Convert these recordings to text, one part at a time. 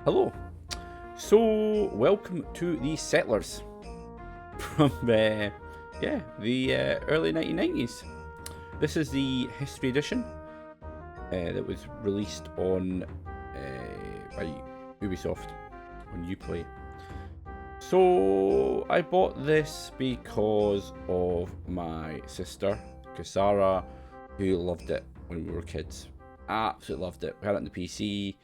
Hello. So, welcome to the Settlers from the early 1990s. This is the History Edition that was released on by Ubisoft on Uplay. So, I bought this because of my sister, Kasara, who loved it when we were kids. Absolutely loved it. We had it on the PC.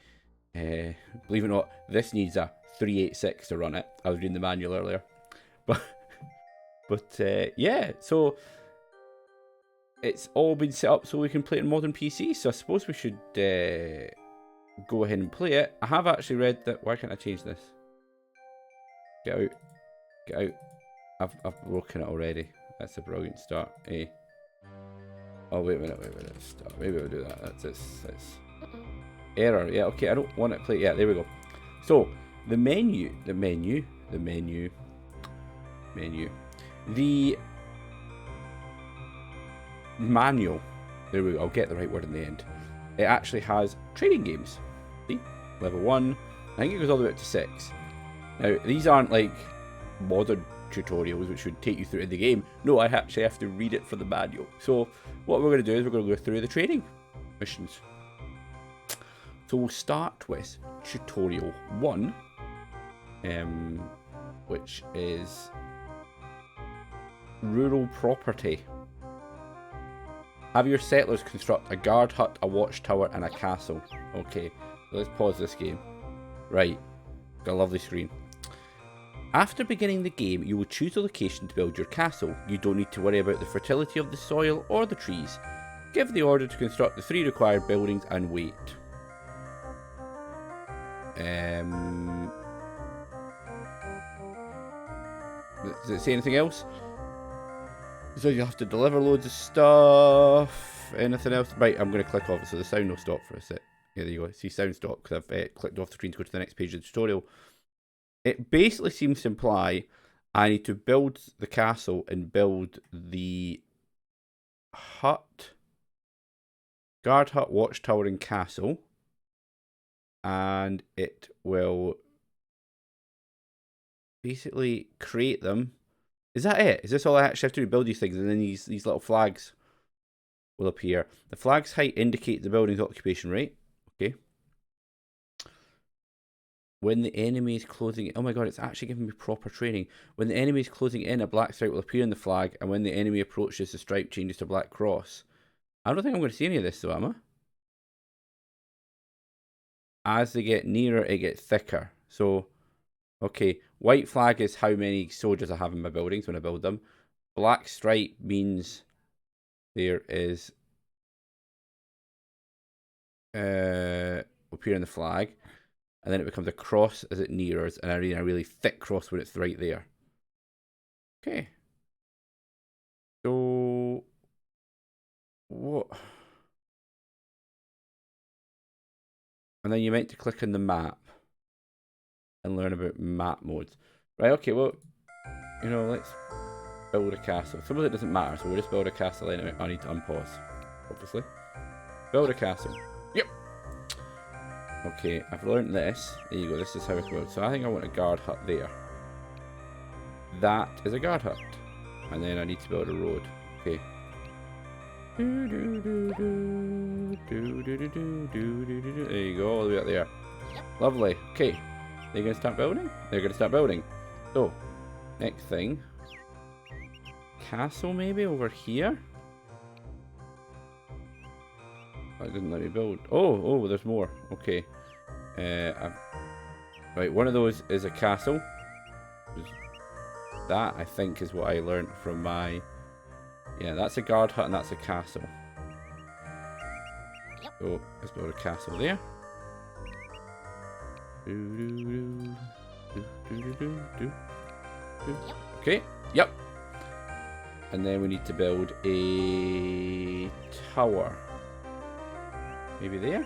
Believe it or not, this needs a 386 to run it. I was reading the manual earlier, but yeah. So it's all been set up so we can play it on modern PC. So I suppose we should go ahead and play it. I have actually read that. Why can't I change this? Get out, get out. I've broken it already. That's a brilliant start. Eh? Oh wait a minute. Stop. Maybe I'll do that. That's error. Yeah, okay, I don't want it play. Yeah, there we go. So the menu, the manual, there we go, I'll get the right word in the end. It actually has training games. See, level 1, I think it goes all the way up to 6. Now these aren't like modern tutorials which would take you through the game. No, I actually have to read it for the manual. So what we're going to do is we're going to go through the training missions. So we'll start with tutorial 1, which is rural property. Have your settlers construct a guard hut, a watchtower, and a castle. Okay, so let's pause this game. Right, got a lovely screen. After beginning the game, you will choose a location to build your castle. You don't need to worry about the fertility of the soil or the trees. Give the order to construct the 3 required buildings and wait. Does it say anything else? So you have to deliver loads of stuff. Anything else? Right, I'm going to click off it so the sound will stop for a sec. Yeah, there you go. See sound stop because I've clicked off the screen to go to the next page of the tutorial. It basically seems to imply I need to build the castle and build the hut, guard hut, watchtower, and castle. And it will basically create them. Is that it? Is this all I actually have to do? Build these things, and then these little flags will appear. The flag's height indicates the building's occupation rate. Okay. When the enemy is closing in, oh my god, it's actually giving me proper training. When the enemy is closing in, a black stripe will appear on the flag, and when the enemy approaches, the stripe changes to a black cross. I don't think I'm going to see any of this though, am I? As they get nearer, it gets thicker. So, okay, white flag is how many soldiers I have in my buildings when I build them. Black stripe means there is up here in the flag, and then it becomes a cross as it nears, and a really thick cross when it's right there. Okay. So, what? And then you meant to click on the map and learn about map modes. Right, okay, well, you know, let's build a castle. Some of it doesn't matter, so we'll just build a castle anyway. I need to unpause, obviously. Build a castle. Yep. Okay, I've learned this. There you go, this is how it goes. So I think I want a guard hut there. That is a guard hut. And then I need to build a road. Okay. There you go, all the way up there. Lovely. Okay. They're going to start building? They're going to start building. So, next thing. Castle maybe over here? Oh, it didn't let me build. Oh, there's more. Okay. Right, one of those is a castle. That, I think, is what I learned from my... Yeah, that's a guard hut and that's a castle. So, let's build a castle there. Okay, yep. And then we need to build a tower. Maybe there?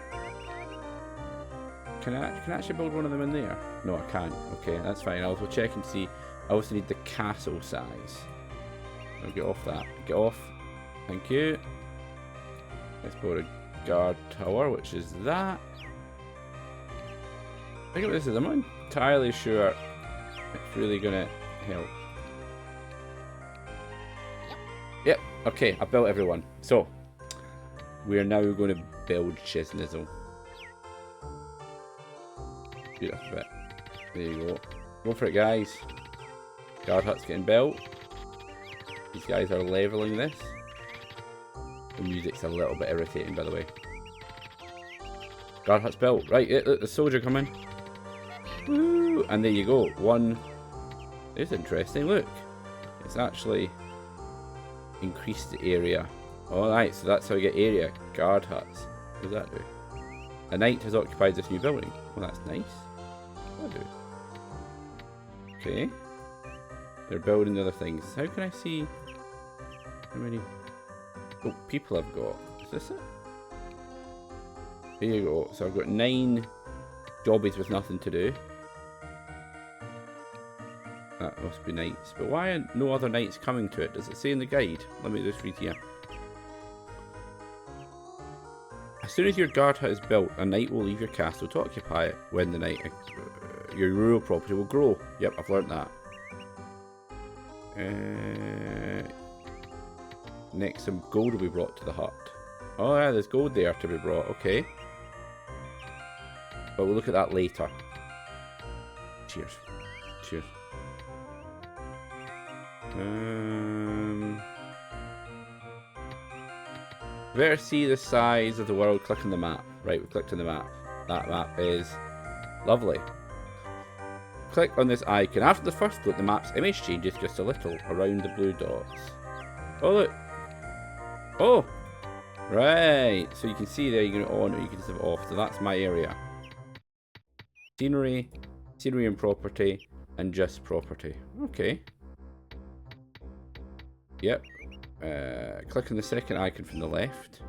Can I actually build one of them in there? No, I can't. Okay, that's fine. I'll check and see. I also need the castle size. I'll get off that. Get off. Thank you. Let's build a guard tower, which is that. think what this is. I'm not entirely sure it's really gonna help. Yep. Okay, I built everyone. So we are now going to build Chisnizzle. Speed up a bit. There you go. Go for it, guys. Guard hut's getting built. These guys are leveling this. The music's a little bit irritating, by the way. Guard hut's built. Right, look, the soldier coming. Woo! And there you go. One. It's interesting. Look, it's actually increased the area. Alright, so that's how you get area. Guard huts. What does that do? A knight has occupied this new building. Well, that's nice. What does that do? Okay. They're building other things. How can I see how many people I've got? Is this it? There you go. So I've got 9 jobbies with nothing to do. That must be knights. But why are no other knights coming to it? Does it say in the guide? Let me just read here. As soon as your guard hut is built, a knight will leave your castle to occupy it. When the knight, your rural property will grow. Yep, I've learnt that. Next, some gold will be brought to the hut. Oh yeah, there's gold there to be brought. Okay. But we'll look at that later. Cheers. Cheers. Better see the size of the world. Click on the map. Right, we clicked on the map. That map is lovely. Click on this icon. After the first look, the map's image changes just a little around the blue dots. Oh look. Oh! Right. So you can see there, you can on or you can just have off. So that's my area. Scenery, scenery and property, and just property. Okay. Yep. Click on the second icon from the left.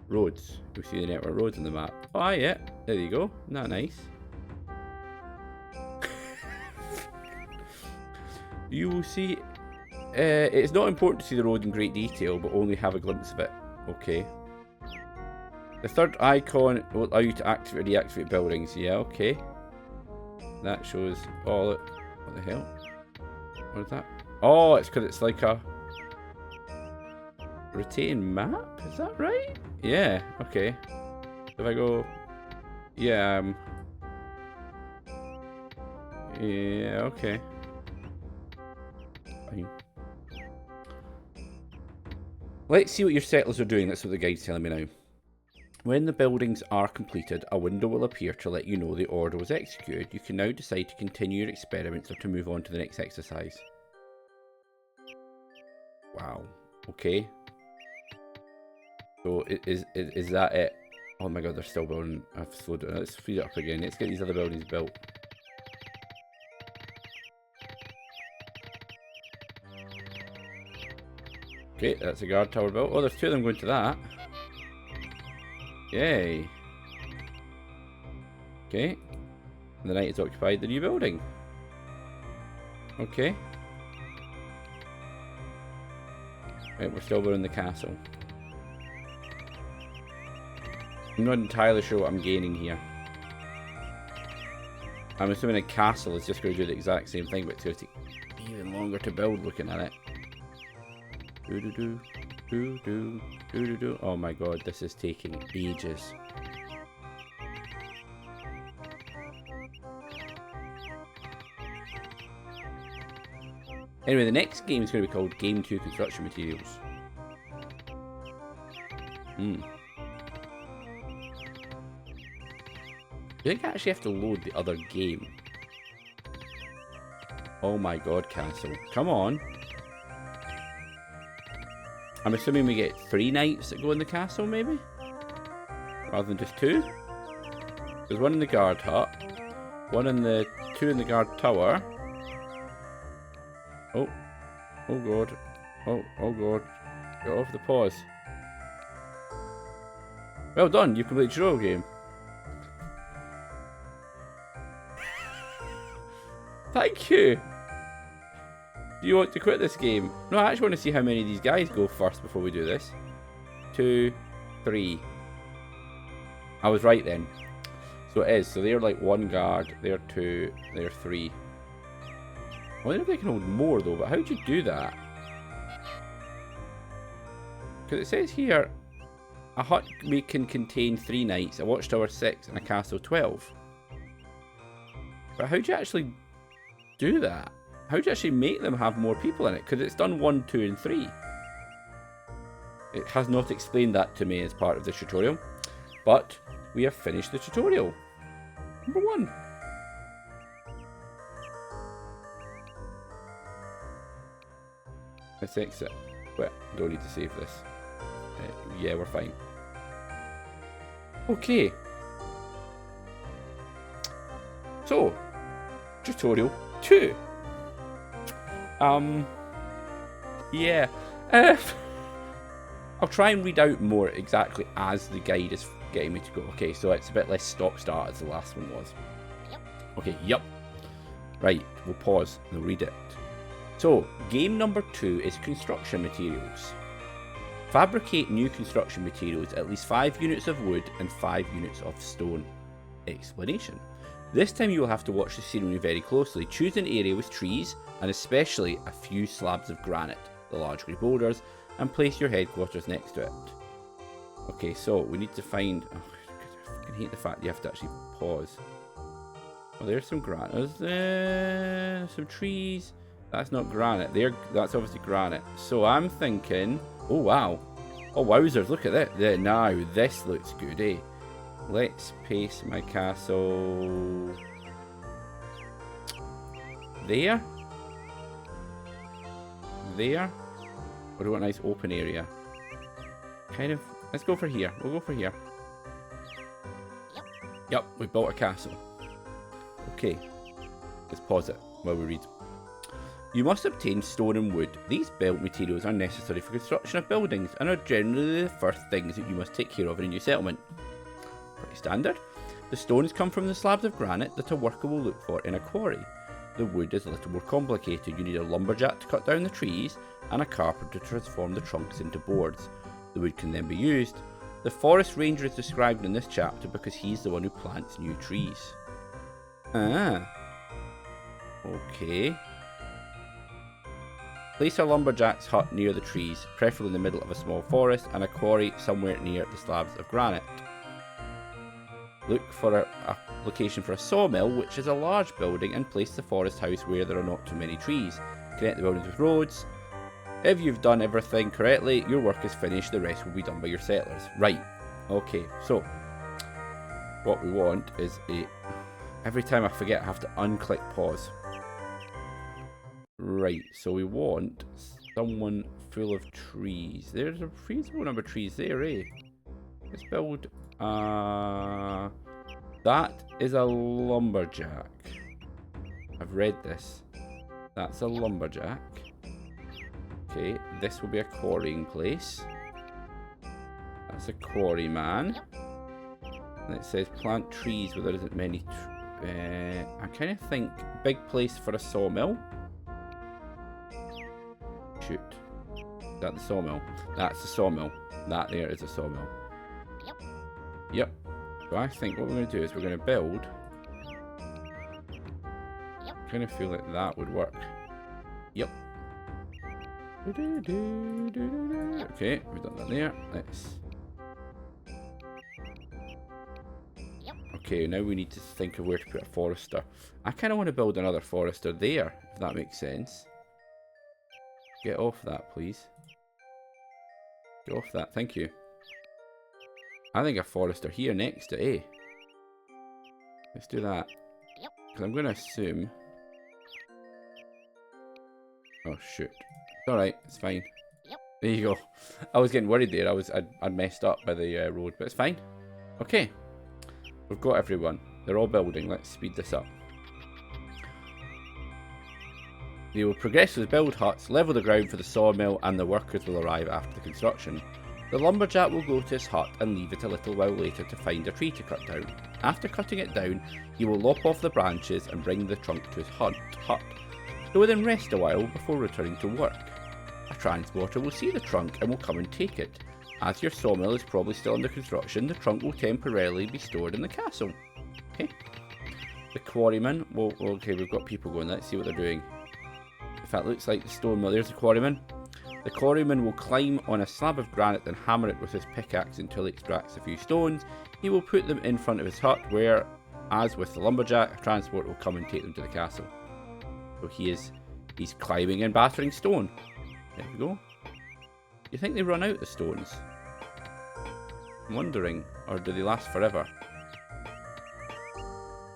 Roads. You'll see the network roads on the map. Oh, yeah. There you go. Isn't that nice? You will see. It's not important to see the road in great detail, but only have a glimpse of it. Okay. The third icon will allow you to activate or deactivate buildings. Yeah, okay. That shows all it. What the hell? What is that? Oh, it's because it's like a rotating map? Is that right? Yeah, okay. If I go... Yeah, yeah, okay. Fine. Let's see what your settlers are doing. That's what the guide's telling me now. When the buildings are completed, a window will appear to let you know the order was executed. You can now decide to continue your experiments or to move on to the next exercise. Wow. Okay. So is that it? Oh my god, they're still building. I've slowed it. Let's speed it up again. Let's get these other buildings built. Okay, that's a guard tower built. Oh, there's 2 of them going to that. Yay. Okay. And the knight has occupied the new building. Okay. Right, we're still building the castle. I'm not entirely sure what I'm gaining here. I'm assuming a castle is just going to do the exact same thing, but it's going to take even longer to build looking at it. Do-do-do, do-do, do-do-do. Oh my god, this is taking ages. Anyway, the next game is going to be called Game 2 Construction Materials. I think I actually have to load the other game. Oh my god, castle. Come on. I'm assuming we get 3 knights that go in the castle, maybe? Rather than just 2? There's 1 in the guard hut. 2 in the guard tower. Oh. Oh god. Oh god. Get off the pause. Well done, you completed your own game. Thank you! Do you want to quit this game? No, I actually want to see how many of these guys go first before we do this. 2, 3. I was right then. So it is. So they're like 1 guard, they're 2, they're 3. I wonder if they can hold more though, but how do you do that? Because it says here, a hut can contain 3 knights, a watchtower 6, and a castle 12. But how do you actually do that? How do you actually make them have more people in it? Because it's done 1, 2, and 3. It has not explained that to me as part of the tutorial. But we have finished the tutorial. Number 1. Let's exit. But don't need to save this. Yeah, we're fine. Okay. So, tutorial 2. Yeah. I'll try and read out more exactly as the guide is getting me to go. Okay, so it's a bit less stop-start as the last one was. Yep. Okay, yep. Right, we'll pause and we'll read it. So, game number 2 is construction materials. Fabricate new construction materials, at least 5 units of wood and 5 units of stone. Explanation. This time you will have to watch the scenery very closely. Choose an area with trees, and especially a few slabs of granite, the large grey boulders, and place your headquarters next to it. Okay, so we need to find... Oh, I fucking hate the fact you have to actually pause. Oh, there's some granite. There's some trees. That's not granite. That's obviously granite. So I'm thinking... Oh, wow. Oh, wowzers. Look at that. Now, this looks good, eh? Let's paste my castle... There? There? Or do we want a nice open area? Kind of... Let's go for here. We'll go for here. Yep, we built a castle. Okay. Let's pause it while we read. You must obtain stone and wood. These built materials are necessary for construction of buildings and are generally the first things that you must take care of in a new settlement. Pretty standard. The stones come from the slabs of granite that a worker will look for in a quarry. The wood is a little more complicated. You need a lumberjack to cut down the trees and a carpenter to transform the trunks into boards. The wood can then be used. The forest ranger is described in this chapter because he's the one who plants new trees. Ah. Okay. Place a lumberjack's hut near the trees, preferably in the middle of a small forest, and a quarry somewhere near the slabs of granite. Look for a location for a sawmill, which is a large building, and place the forest house where there are not too many trees. Connect the buildings with roads. If you've done everything correctly, your work is finished. The rest will be done by your settlers. Right. Okay, so what we want is a... Every time I forget, I have to unclick pause. Right, so we want someone full of trees. There's a feasible number of trees there, eh? Let's build... that is a lumberjack. I've read this. That's a lumberjack. Okay, this will be a quarrying place. That's a quarry man. And it says plant trees where there isn't many... I kind of think big place for a sawmill. Shoot. Is that the sawmill? That's the sawmill. That there is a sawmill. Yep. Yep. So I think what we're going to do is we're going to build... Yep. I kind of feel like that would work. Yep. Okay, we've done that there. Let's... Okay, now we need to think of where to put a forester. I kind of want to build another forester there, if that makes sense. Get off that, please. Get off that, thank you. I think a forester here next to A. Let's do that. Because I'm going to assume... Oh, shoot. It's alright, it's fine. There you go. I was getting worried there. I'd messed up by the road, but it's fine. Okay. We've got everyone. They're all building. Let's speed this up. They will progressively build huts, level the ground for the sawmill, and the workers will arrive after the construction. The lumberjack will go to his hut and leave it a little while later to find a tree to cut down. After cutting it down, he will lop off the branches and bring the trunk to his hut. He will then rest a while before returning to work. A transporter will see the trunk and will come and take it. As your sawmill is probably still under construction, the trunk will temporarily be stored in the castle. Okay. The Quarryman. Well, okay, we've got people going. Let's see what they're doing. In fact, looks like the stone mill. There's the Quarryman. The Quarryman will climb on a slab of granite and hammer it with his pickaxe until he extracts a few stones. He will put them in front of his hut where, as with the lumberjack, a transport will come and take them to the castle. So he's climbing and battering stone. There we go. Do you think they run out of stones? I'm wondering. Or do they last forever?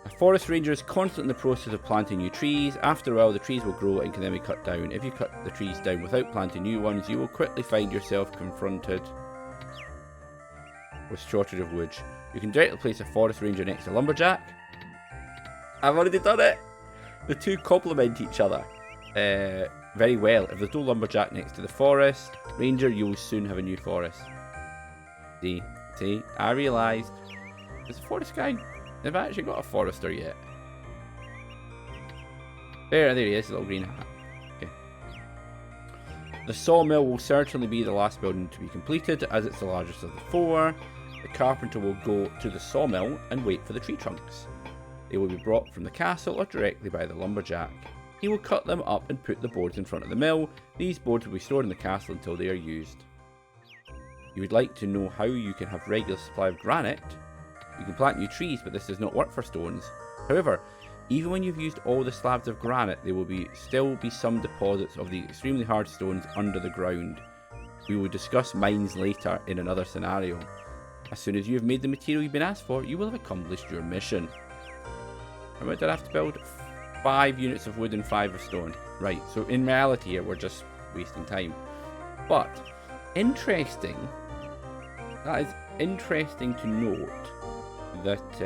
A forest ranger is constantly in the process of planting new trees. After a while, the trees will grow and can then be cut down. If you cut the trees down without planting new ones, you will quickly find yourself confronted with shortage of wood. You can directly place a forest ranger next to a lumberjack. I've already done it! The two complement each other very well. If there's no lumberjack next to the forest ranger, you will soon have a new forest. See, I realised. Is the forest guy? They've actually got a forester yet. There he is, little green hat. Okay. The sawmill will certainly be the last building to be completed, as it's the largest of the four. The carpenter will go to the sawmill and wait for the tree trunks. They will be brought from the castle or directly by the lumberjack. He will cut them up and put the boards in front of the mill. These boards will be stored in the castle until they are used. You would like to know how you can have regular supply of granite? You can plant new trees, but this does not work for stones. However, even when you've used all the slabs of granite, there will still be some deposits of the extremely hard stones under the ground. We will discuss mines later in another scenario. As soon as you have made the material you've been asked for, you will have accomplished your mission. How much did I have to build? 5 units of wood and 5 of stone. Right, so in reality here, we're just wasting time. But, interesting. That is interesting to note that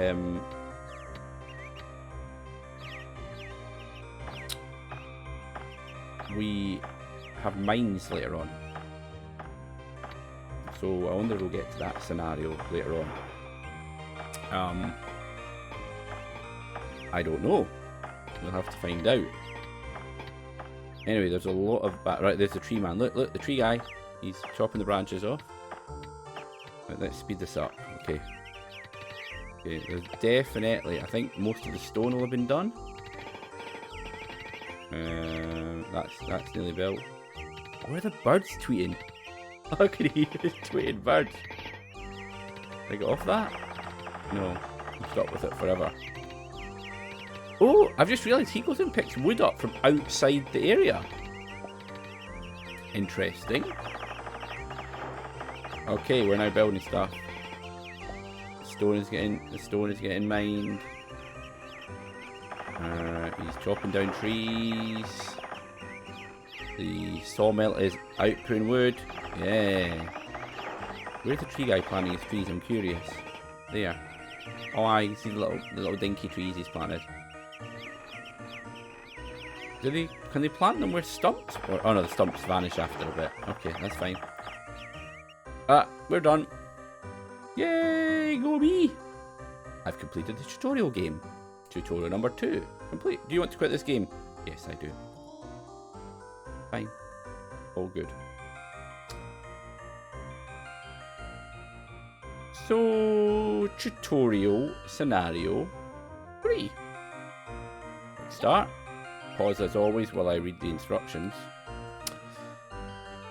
we have mines later on. So I wonder if we'll get to that scenario later on. I don't know. We'll have to find out. Anyway, there's a lot of... Right, there's the tree man. Look, the tree guy. He's chopping the branches off. Right, let's speed this up. Okay. Okay, there's definitely... I think most of the stone will have been done. That's nearly built. Where are the birds tweeting? How can he hear his tweeting birds? Can I get off that? No. I'll stop with it forever. Oh, I've just realised he goes and picks wood up from outside the area. Interesting. Okay, we're now building stuff. The stone is getting mined. He's chopping down trees. The sawmill is outputting wood. Yeah. Where's the tree guy planting his trees? I'm curious. There. Oh, I can see the little dinky trees he's planted. Can they plant them with stumps? Or, oh no, the stumps vanish after a bit. Okay, that's fine. We're done. Yay, go me! I've completed the tutorial game. Tutorial number 2. Complete. Do you want to quit this game? Yes, I do. Fine. All good. So, tutorial scenario 3. Let's start. Pause as always while I read the instructions.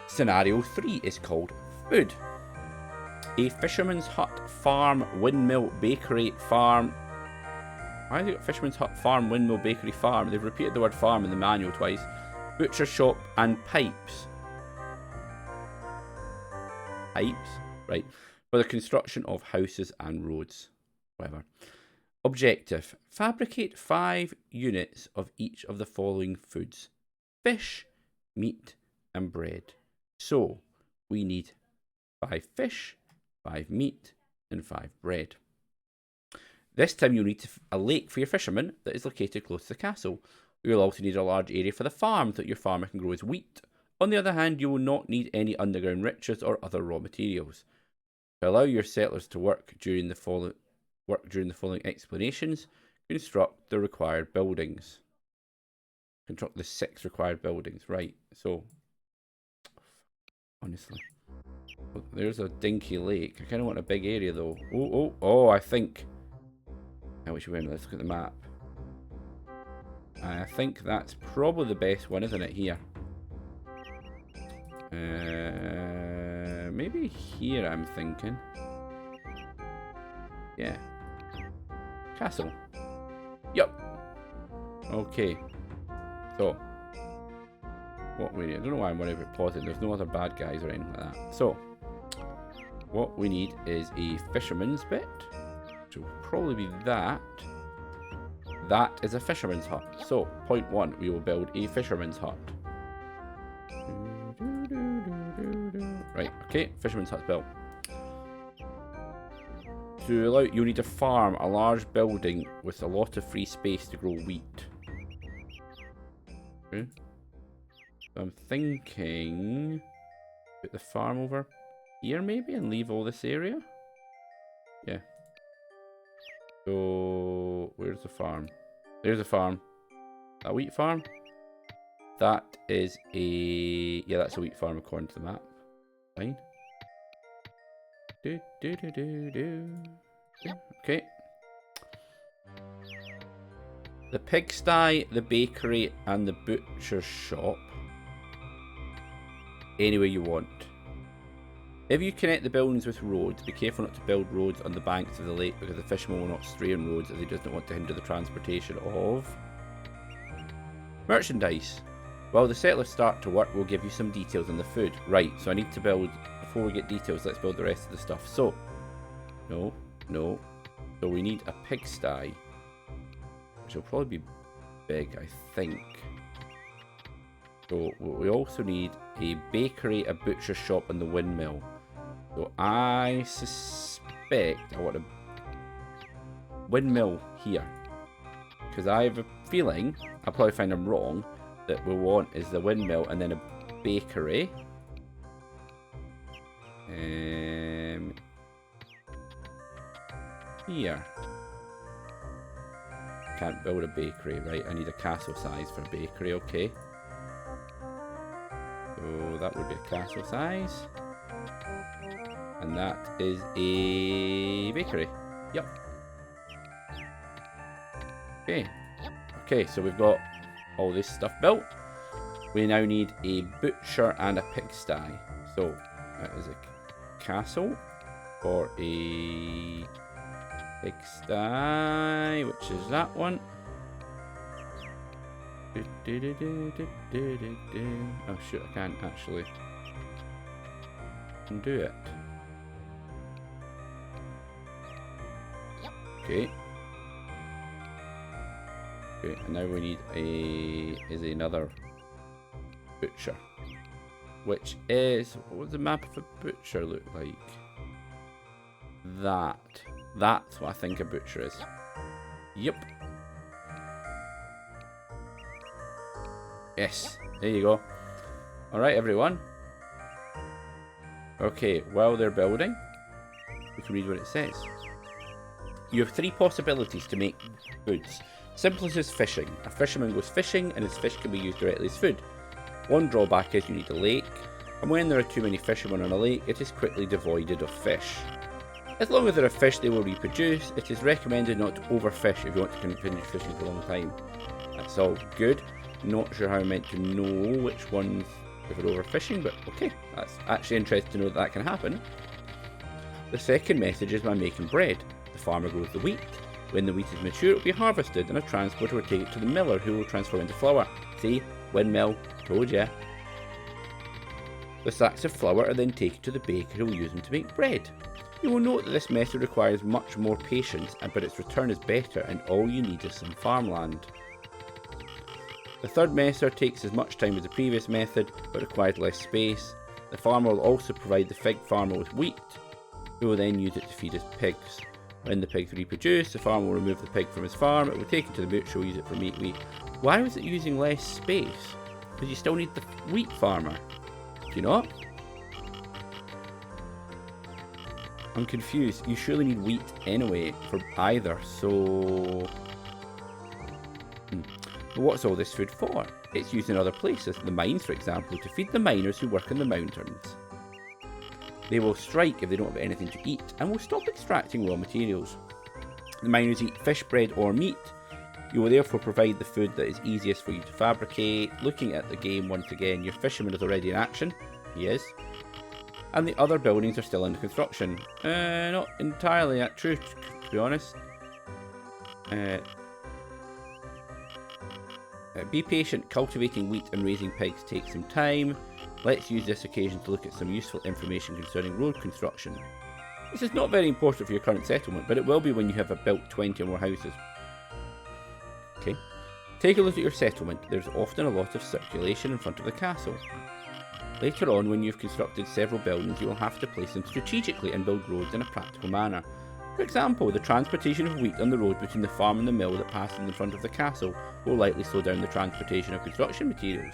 Scenario 3 is called Food. A fisherman's hut, farm, windmill, bakery, farm. Why have they got fisherman's hut, farm, windmill, bakery, farm? They've repeated the word farm in the manual twice. Butcher shop and pipes. Pipes? Right. For the construction of houses and roads. Whatever. Objective. Fabricate 5 units of each of the following foods. Fish, meat, and bread. So, we need 5 fish, 5 meat, and 5 bread. This time you'll need a lake for your fisherman that is located close to the castle. You'll also need a large area for the farm that your farmer can grow his wheat. On the other hand, you will not need any underground riches or other raw materials. To allow your settlers to work during the following explanations, construct the required buildings. Construct the 6 required buildings. Right, so... Honestly. There's a dinky lake. I kind of want a big area, though. Oh, I think which way? Let's look at the map. I think that's probably the best one, isn't it? Here. Maybe here, I'm thinking. Yeah. Castle. Yup. Okay. So. What we need. I don't know why I'm worried about pausing. There's no other bad guys or anything like that. So. What we need is a fisherman's bit. Which will probably be that. That is a fisherman's hut. So, point 1, we will build a fisherman's hut. Right, okay, fisherman's hut's built. To allow, you'll need to farm a large building with a lot of free space to grow wheat. Okay. So I'm thinking, put the farm over here maybe and leave all this area? Yeah. So, where's the farm? There's a farm. A wheat farm? That is a... Yeah, that's a wheat farm according to the map. Fine. Okay. The pigsty, the bakery, and the butcher's shop. Any way you want. If you connect the buildings with roads, be careful not to build roads on the banks of the lake because the fishermen will not stray on roads as he does not want to hinder the transportation of merchandise. While the settlers start to work, we'll give you some details on the food. Right, so I need to build, before we get details, let's build the rest of the stuff. So, no. So we need a pigsty, which will probably be big, I think. So we also need a bakery, a butcher shop, and the windmill. So I suspect I want a windmill here. Because I have a feeling, I'll probably find I'm wrong, that we want is the windmill and then a bakery. Here. Can't build a bakery, right? I need a castle size for a bakery, okay. So that would be a castle size. And that is a bakery. Yep. Okay. Okay, so we've got all this stuff built. We now need a butcher and a pigsty. So that is a castle or a pigsty, which is that one. Oh shoot, I can't actually do it. Okay. Okay, and now we need another butcher. Which is, what does the map of a butcher look like? That's what I think a butcher is. Yep. Yes, there you go. Alright, everyone. Okay, while they're building, we can read what it says. You have 3 possibilities to make foods. Simplest is fishing. A fisherman goes fishing and his fish can be used directly as food. One drawback is you need a lake, and when there are too many fishermen on a lake, it is quickly devoided of fish. As long as there are fish, they will reproduce. It is recommended not to overfish if you want to continue fishing for a long time. That's all good. Not sure how I'm meant to know which ones if we're overfishing, but okay, that's actually interesting to know that can happen. The second message is by making bread. The farmer grows the wheat. When the wheat is mature, it will be harvested and a transporter will take it to the miller who will transform into flour. See? Windmill. Told ya. The sacks of flour are then taken to the baker who will use them to make bread. You will note that this method requires much more patience, but its return is better and all you need is some farmland. The third method takes as much time as the previous method, but requires less space. The farmer will also provide the fig farmer with wheat, who will then use it to feed his pigs. When the pigs reproduce, the farmer will remove the pig from his farm, it will take it to the butcher who will use it for meat. Why was it using less space? Because you still need the wheat farmer. Do you not? I'm confused. You surely need wheat anyway for either, so... But what's all this food for? It's used in other places, the mines for example, to feed the miners who work in the mountains. They will strike if they don't have anything to eat, and will stop extracting raw materials. The miners eat fish, bread or meat. You will therefore provide the food that is easiest for you to fabricate. Looking at the game once again, your fisherman is already in action. He is. And the other buildings are still under construction. Not entirely true, to be honest. Be patient. Cultivating wheat and raising pigs takes some time. Let's use this occasion to look at some useful information concerning road construction. This is not very important for your current settlement, but it will be when you have built 20 or more houses. Okay. Take a look at your settlement. There's often a lot of circulation in front of the castle. Later on, when you've constructed several buildings, you will have to place them strategically and build roads in a practical manner. For example, the transportation of wheat on the road between the farm and the mill that passes in front of the castle will likely slow down the transportation of construction materials.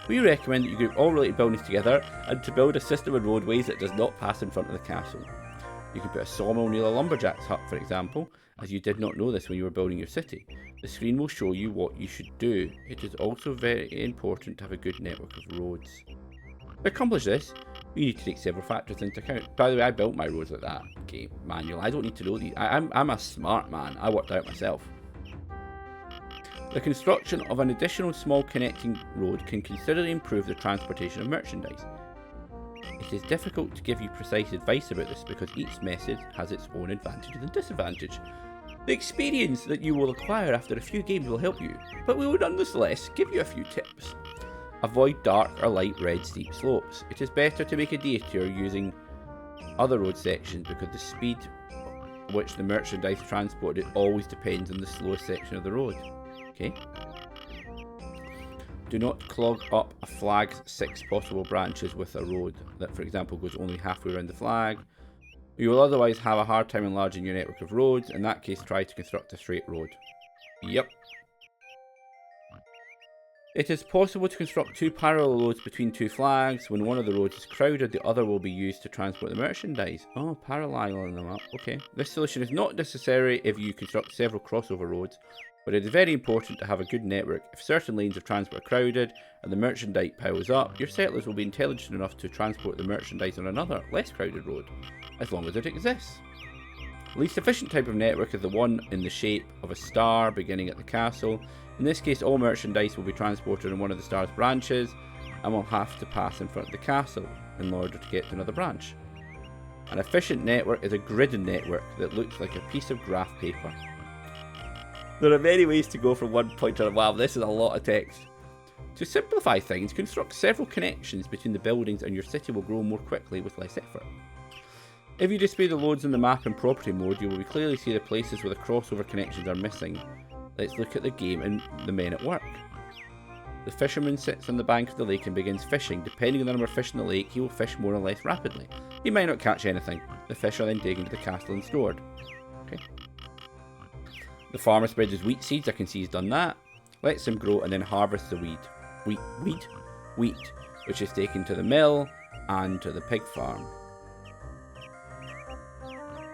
We recommend that you group all related buildings together and to build a system of roadways that does not pass in front of the castle. You can put a sawmill near a lumberjack's hut, for example, as you did not know this when you were building your city. The screen will show you what you should do. It is also very important to have a good network of roads. To accomplish this, you need to take several factors into account. By the way, I built my roads like that. Okay, manual. I don't need to know these. I'm a smart man. I worked out myself. The construction of an additional small connecting road can considerably improve the transportation of merchandise. It is difficult to give you precise advice about this because each method has its own advantages and disadvantages. The experience that you will acquire after a few games will help you, but we will nonetheless give you a few tips. Avoid dark or light red steep slopes. It is better to make a detour using other road sections because the speed at which the merchandise is transported always depends on the slowest section of the road. Okay. Do not clog up a flag's 6 possible branches with a road that, for example, goes only halfway around the flag. You will otherwise have a hard time enlarging your network of roads. In that case, try to construct a straight road. Yep. It is possible to construct 2 parallel roads between 2 flags. When one of the roads is crowded, the other will be used to transport the merchandise. Oh, paralleling them up. Okay. This solution is not necessary if you construct several crossover roads, but it is very important to have a good network. If certain lanes of transport are crowded and the merchandise piles up, your settlers will be intelligent enough to transport the merchandise on another, less crowded road, as long as it exists. The least efficient type of network is the one in the shape of a star beginning at the castle. In this case, all merchandise will be transported on one of the star's branches and will have to pass in front of the castle in order to get to another branch. An efficient network is a gridded network that looks like a piece of graph paper. There are many ways to go from one point to another. Wow, this is a lot of text. To simplify things, construct several connections between the buildings and your city will grow more quickly with less effort. If you display the loads in the map in property mode, you will clearly see the places where the crossover connections are missing. Let's look at the game and the men at work. The fisherman sits on the bank of the lake and begins fishing. Depending on the number of fish in the lake, he will fish more or less rapidly. He might not catch anything. The fish are then taken to the castle and stored. Okay. The farmer spreads his wheat seeds. I can see he's done that. Lets them grow and then harvests the wheat, which is taken to the mill and to the pig farm.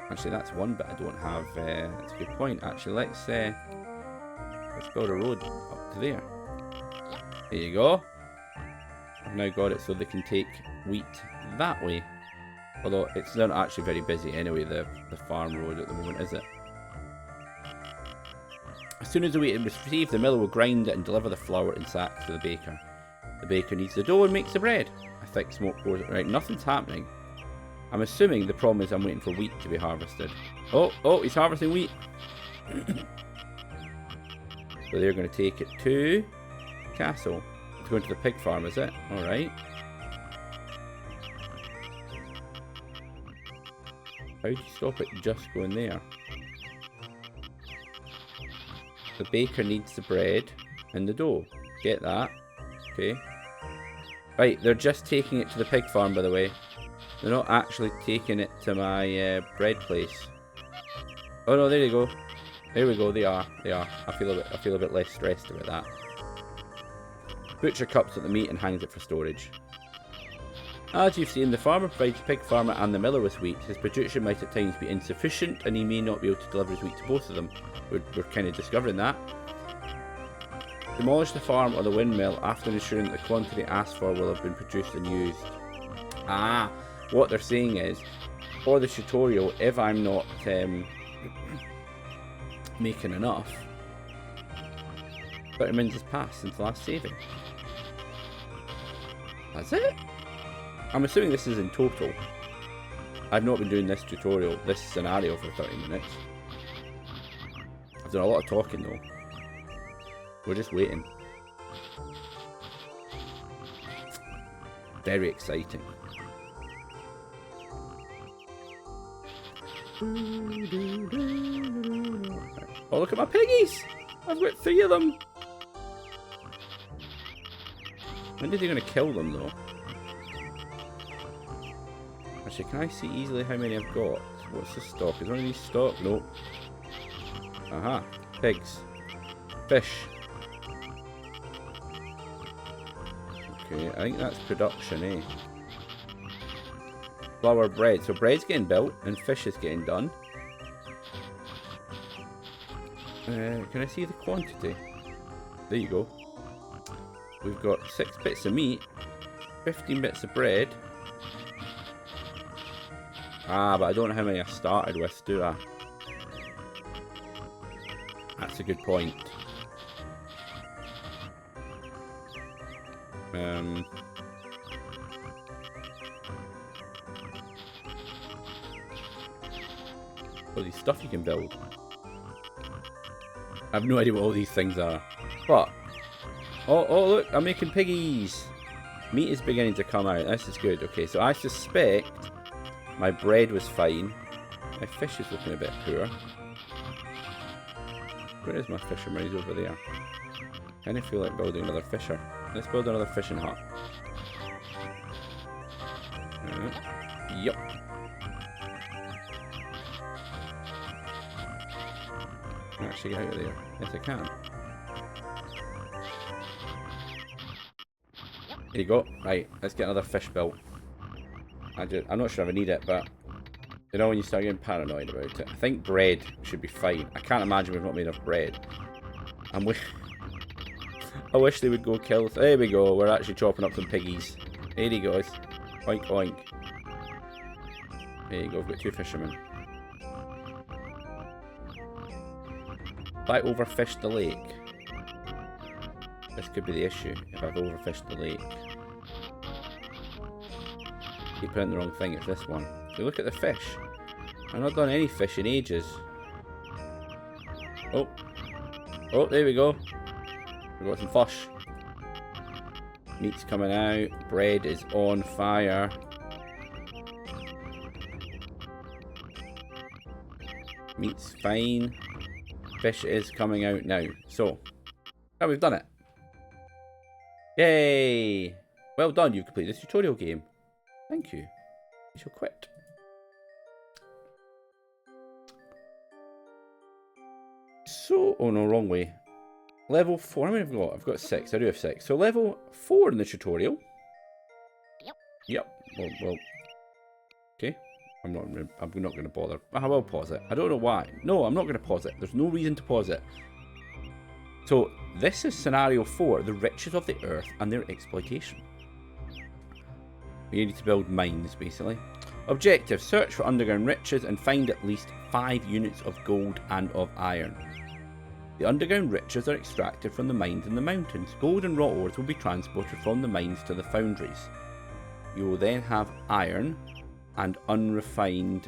Actually, that's one bit I don't have. That's a good point. Actually, let's build a road up to there. There you go. I've now got it so they can take wheat that way. Although it's not actually very busy anyway, the farm road at the moment, is it? As soon as the wheat is received, the miller will grind it and deliver the flour in sacks to the baker. The baker kneads the dough and makes the bread. A thick smoke pours it. Right, nothing's happening. I'm assuming the problem is I'm waiting for wheat to be harvested. Oh, he's harvesting wheat. So they're going to take it to castle. It's going to the pig farm, is it? Alright. How do you stop it just going there? The baker needs the bread and the dough. Get that. Okay. Right, they're just taking it to the pig farm, by the way. They're not actually taking it to my bread place. Oh no, there you go. There we go. They are. I feel a bit less stressed about that. Butcher cuts at the meat and hangs it for storage. As you've seen, the farmer provides the pig farmer and the miller with wheat. His production might at times be insufficient, and he may not be able to deliver his wheat to both of them. We're kind of discovering that. Demolish the farm or the windmill after ensuring that the quantity asked for will have been produced and used. Ah, what they're saying is, for the tutorial, if I'm not making enough. 30 minutes has passed since the last saving. That's it? I'm assuming this is in total. I've not been doing this tutorial, this scenario for 30 minutes. I've done a lot of talking though. We're just waiting. Very exciting. Oh, look at my piggies! I've got 3 of them! When is he going to kill them though? Actually, can I see easily how many I've got? What's the stock? Is one of these stock? Nope. Aha. Pigs. Fish. Okay, I think that's production, eh? Flour, bread. So bread's getting built and fish is getting done. Can I see the quantity? There you go. We've got 6 bits of meat, 15 bits of bread. Ah, but I don't know how many I started with, do I? That's a good point. All these stuff you can build. I have no idea what all these things are. But oh look, I'm making piggies. Meat is beginning to come out. This is good. Okay, so I suspect my bread was fine. My fish is looking a bit poor. Where is my fisherman? He's over there. I kind of feel like building another fisher. Let's build another fishing hut. Yup. Can I actually get out of there? Yes, I can. There you go. Right, let's get another fish built. I'm not sure if I need it, but you know when you start getting paranoid about it. I think bread should be fine. I can't imagine we've not made enough bread. I wish they would go kill. There we go. We're actually chopping up some piggies. There he goes. Oink oink. There you go. We've got 2 fishermen. If I overfished the lake, this could be the issue. If I've overfished the lake, keep putting the wrong thing. It's this one. So look at the fish. I've not done any fish in ages. Oh, there we go. We've got some fish. Meat's coming out. Bread is on fire. Meat's fine. Fish is coming out now. So, now we've done it. Yay! Well done, you've completed this tutorial game. Thank you. You shall quit. So, oh no, wrong way. Level 4, how many have I got? I've got 6, I do have 6. So level 4 in the tutorial. Yep. Well. Okay. I'm not going to bother. I will pause it. I don't know why. No, I'm not going to pause it. There's no reason to pause it. So, this is scenario 4, the riches of the earth and their exploitation. We need to build mines, basically. Objective, search for underground riches and find at least 5 units of gold and of iron. The underground riches are extracted from the mines in the mountains. Gold and raw ores will be transported from the mines to the foundries. You will then have iron and unrefined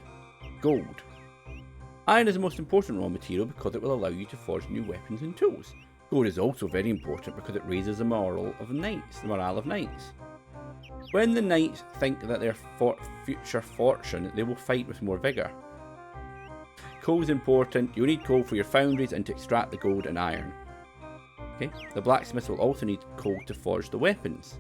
gold. Iron is the most important raw material because it will allow you to forge new weapons and tools. Gold is also very important because it raises the morale of knights. When the knights think that their future fortune, they will fight with more vigour. Coal is important. You'll need coal for your foundries and to extract the gold and iron. Okay. The blacksmith will also need coal to forge the weapons.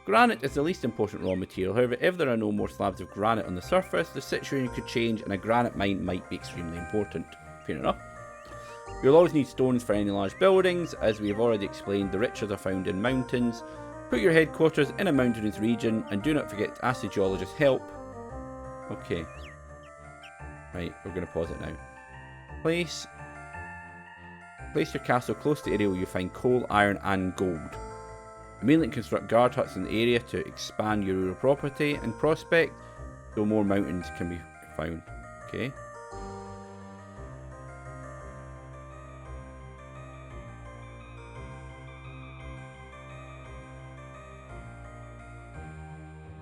Granite is the least important raw material. However, if there are no more slabs of granite on the surface, the situation could change and a granite mine might be extremely important. Fair enough. You'll always need stones for any large buildings. As we have already explained, the riches are found in mountains. Put your headquarters in a mountainous region and do not forget to ask the geologist help. Okay. Right, we're going to pause it now. Place your castle close to the area where you find coal, iron and gold. Immediately construct guard huts in the area to expand your rural property and prospect so more mountains can be found. Okay.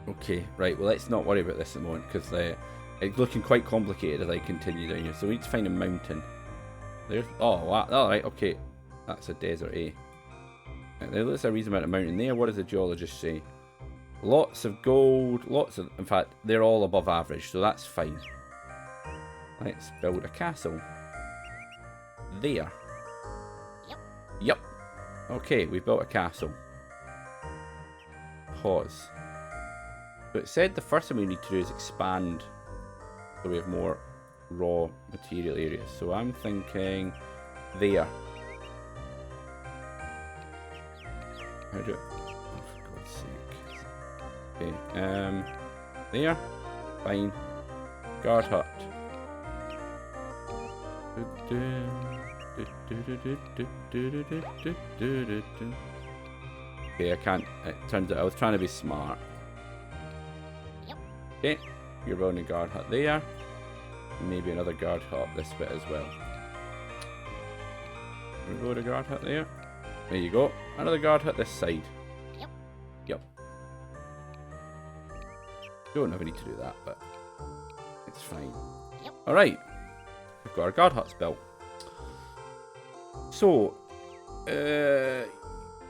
Okay, right, well let's not worry about this at the moment, because it's looking quite complicated as I continue down here. So we need to find a mountain. There's, oh, wow, alright, okay. That's a desert, eh? Right, there's a reasonable amount of mountain there. What does the geologist say? Lots of gold, lots of... In fact, they're all above average, so that's fine. Let's build a castle. There. Yep. Okay, we've built a castle. Pause. So it said the first thing we need to do is expand so we have more raw material areas. So I'm thinking there. How do it? Oh, for God's sake. Okay, there. Fine. Guard hut. Okay, I can't. It turns out I was trying to be smart. Okay, you're building a guard hut there. Maybe another guard hut up this bit as well. We build a guard hut there. There you go. Another guard hut this side. Yep. Don't have a need to do that, but it's fine. Alright. We've got our guard huts built. So,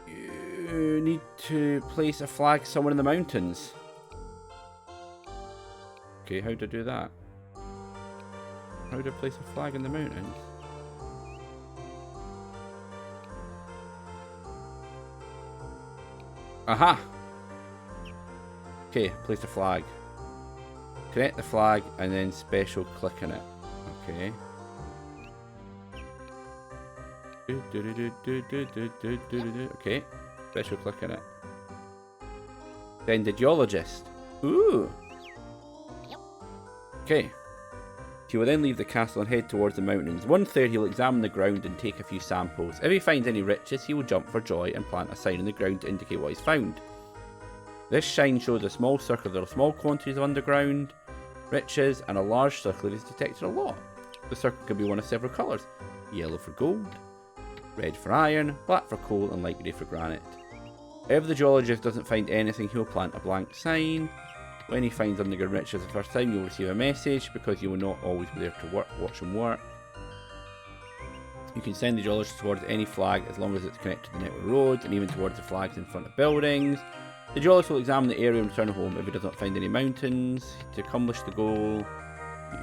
you need to place a flag somewhere in the mountains. Okay, how to do that? How to place a flag in the mountains? Aha! Okay, place a flag. Connect the flag and then special click on it. Okay. Okay, special click on it. Then the geologist. Ooh! Okay. He will then leave the castle and head towards the mountains. 1:30 he will examine the ground and take a few samples. If he finds any riches, he will jump for joy and plant a sign in the ground to indicate what he's found. This sign shows a small circle. There are small quantities of underground riches, and a large circle is detected a lot. The circle can be one of several colours. Yellow for gold, red for iron, black for coal, and light grey for granite. If the geologist doesn't find anything, he'll plant a blank sign. When he finds underground riches the first time, you'll receive a message, because you will not always be there to watch him work. You can send the geologist towards any flag as long as it's connected to the network roads, and even towards the flags in front of buildings. The geologist will examine the area and return home if he does not find any mountains. To accomplish the goal,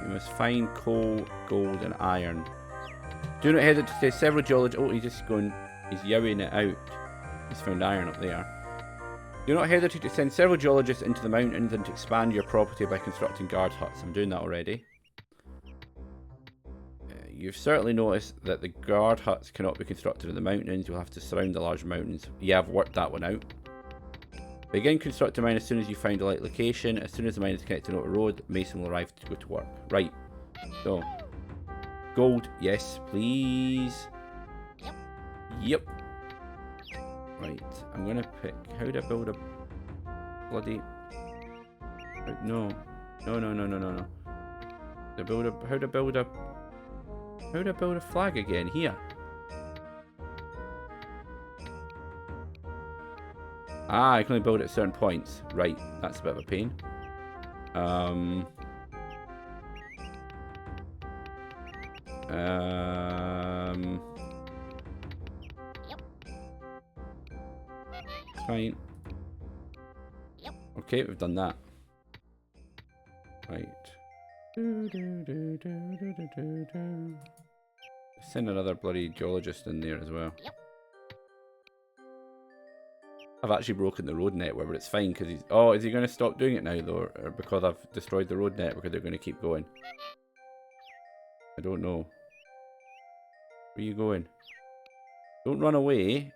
you must find coal, gold, and iron. Do not hesitate to say several geologists. Oh, he's yowing it out. He's found iron up there. Do not hesitate to send several geologists into the mountains and to expand your property by constructing guard huts. I'm doing that already. You've certainly noticed that the guard huts cannot be constructed in the mountains. You'll have to surround the large mountains. Yeah, I've worked that one out. Begin constructing a mine as soon as you find a light location. As soon as the mine is connected to a road, Mason will arrive to go to work. Right. So, gold, yes, please. Yep. Right, I'm gonna pick how to build a bloody... No. No. How to build a flag again? Here. Ah, I can only build it at certain points. Right, that's a bit of a pain. Fine. Okay, we've done that. Right. Send another bloody geologist in there as well. I've actually broken the road network, but it's fine because he's... Oh, is he going to stop doing it now though? Or because I've destroyed the road network, they're going to keep going? I don't know. Where are you going? Don't run away.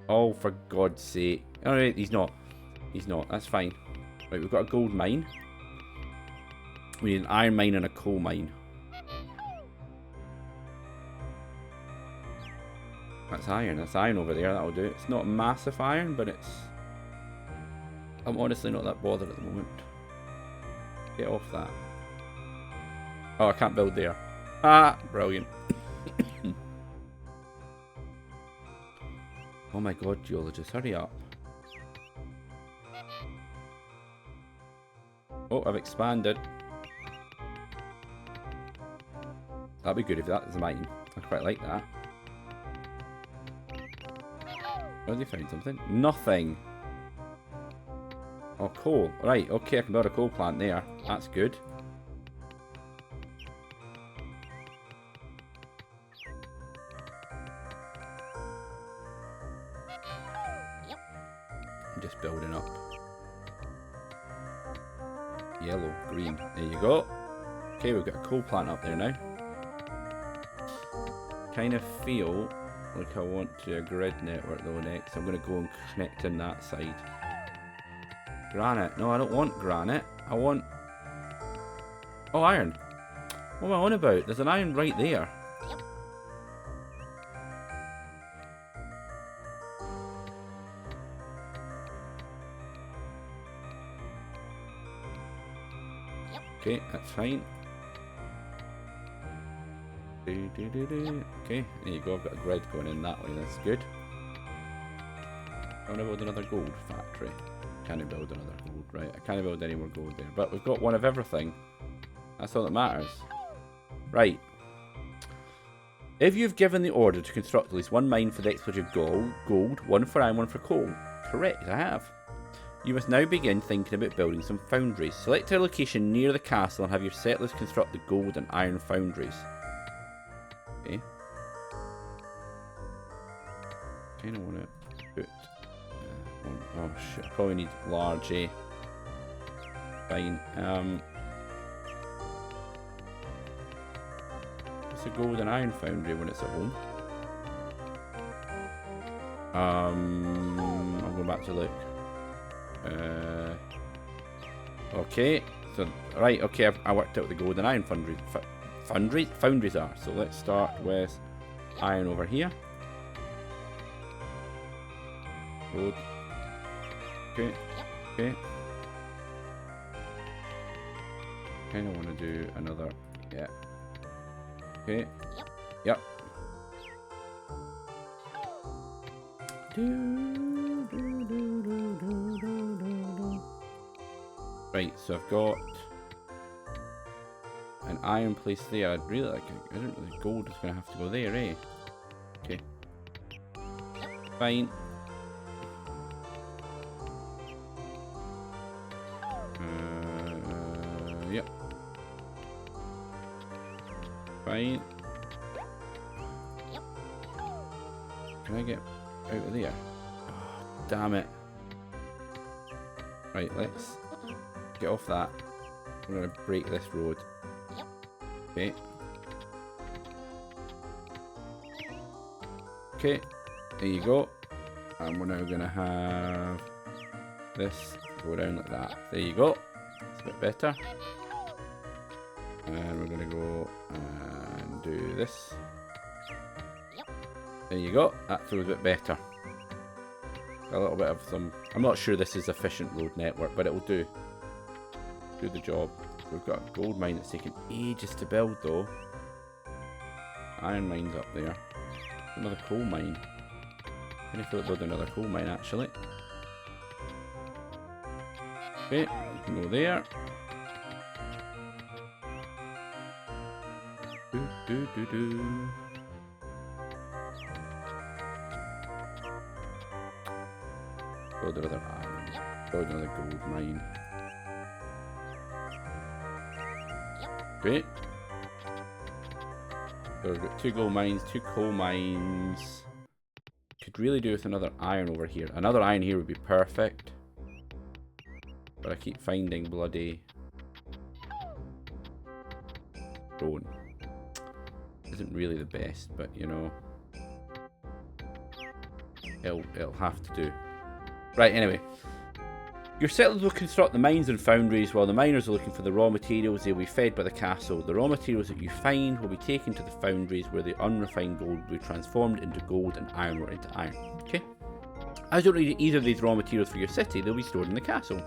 Oh, for God's sake. Oh, no, he's not. He's not. That's fine. Right, we've got a gold mine. We need an iron mine and a coal mine. That's iron. That's iron over there. That'll do. It's not massive iron, but it's... I'm honestly not that bothered at the moment. Get off that. Oh, I can't build there. Ah, brilliant. Oh my God, geologist, hurry up. Oh, I've expanded. That'd be good if that was mine. I quite like that. Oh, did you find something? Nothing. Oh, coal. Right, okay, I can build a coal plant there. That's good. I'm just building up. Yellow, green. There you go. Okay, we've got a coal plant up there now. Kind of feel like I want to a grid network though next. I'm going to go and connect in that side. Granite. No, I don't want granite. I want... Oh, iron. What am I on about? There's an iron right there. Okay, that's fine. Okay, there you go. I've got a grid going in that way. That's good. I want to build another gold factory. Can't build another gold, right? I can't build any more gold there. But we've got one of everything. That's all that matters. Right. If you've given the order to construct at least one mine for the exploited gold, one for iron, one for coal. Correct, I have. You must now begin thinking about building some foundries. Select a location near the castle and have your settlers construct the gold and iron foundries. Okay. Kind of want to put one. Oh shit! I probably need large A. Fine. It's a gold and iron foundry when it's at home. I'm going back to look. Okay. So right. Okay. I worked out the gold and iron foundries are. So let's start with iron over here. Road. Okay. Okay. Kind of want to do another. Yeah. Okay. Yep. Right. So I've got an iron place there. I'd really like it. I don't really. Gold is going to have to go there, eh? Okay. Fine. Yep. Fine. Can I get out of there? Oh, damn it. Right, let's get off that. I'm going to break this road. Okay. Okay, there you go. And we're now going to have this go down like that. There you go. It's a bit better. And we're going to go and do this. There you go. That feels a bit better. A little bit of some... I'm not sure this is efficient road network, but it will do. Do the job. We've got a gold mine that's taken ages to build though. Iron mine's up there. Another coal mine. Can I feel like building another coal mine actually? Okay, you can go there. Do. Build another iron. Build another gold mine. Great. So we've got 2 gold mines, 2 coal mines. Could really do with another iron over here. Another iron here would be perfect. But I keep finding bloody stone. Isn't really the best, but you know, it'll have to do. Right, anyway. Your settlers will construct the mines and foundries while the miners are looking for the raw materials. They will be fed by the castle. The raw materials that you find will be taken to the foundries where the unrefined gold will be transformed into gold and iron or into iron. Okay? As you don't need either of these raw materials for your city, they'll be stored in the castle.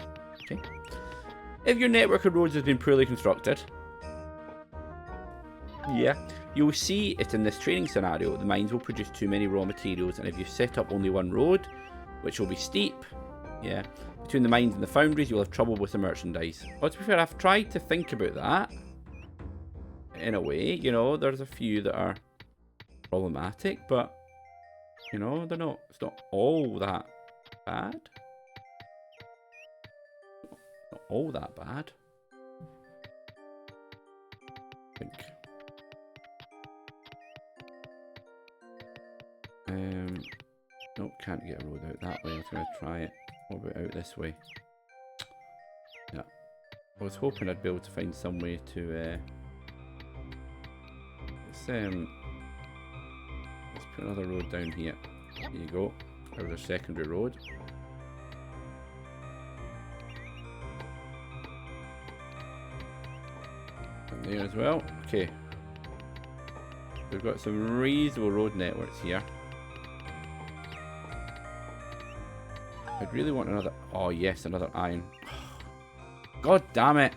Okay? If your network of roads has been poorly constructed, yeah, you will see it in this training scenario. The mines will produce too many raw materials, and if you set up only one road, which will be steep, yeah, between the mines and the foundries, you'll have trouble with the merchandise. Well, to be fair, I've tried to think about that. In a way, you know, there's a few that are problematic, but, you know, they're not, it's not all that bad. Not all that bad. I think. Nope, can't get a road out that way. I was going to try it. What about out this way? Yeah. I was hoping I'd be able to find some way to... let's put another road down here. There you go. There's a secondary road. And there as well. Okay. We've got some reasonable road networks here. I'd really want another... Oh yes, another iron. God damn it!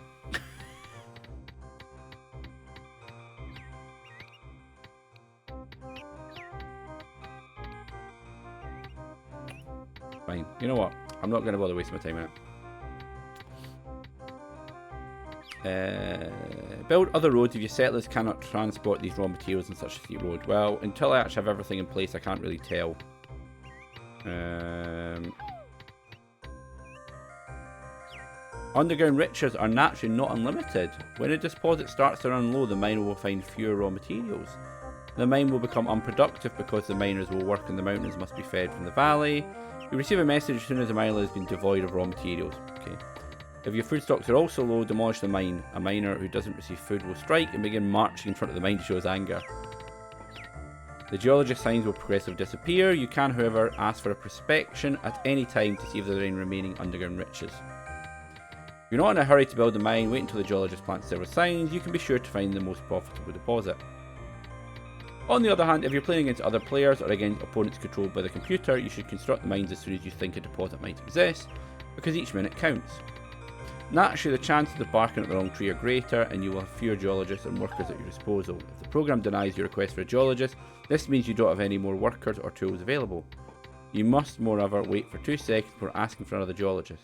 Fine. You know what? I'm not going to bother wasting my time on it. Build other roads if your settlers cannot transport these raw materials on such a steep road. Well, until I actually have everything in place, I can't really tell. Underground riches are naturally not unlimited. When a deposit starts to run low, the miner will find fewer raw materials. The mine will become unproductive because the miners will work in the mountains and must be fed from the valley. You receive a message as soon as the mine has been devoid of raw materials. Okay. If your food stocks are also low, demolish the mine. A miner who doesn't receive food will strike and begin marching in front of the mine to show his anger. The geologist signs will progressively disappear. You can, however, ask for a prospection at any time to see if there are any remaining underground riches. If you're not in a hurry to build a mine, wait until the geologist plants several signs. You can be sure to find the most profitable deposit. On the other hand, if you're playing against other players or against opponents controlled by the computer, you should construct the mines as soon as you think a deposit might exist, because each minute counts. Naturally, the chances of barking at the wrong tree are greater, and you will have fewer geologists and workers at your disposal. If the program denies your request for a geologist, this means you don't have any more workers or tools available. You must, moreover, wait for 2 seconds before asking for another geologist.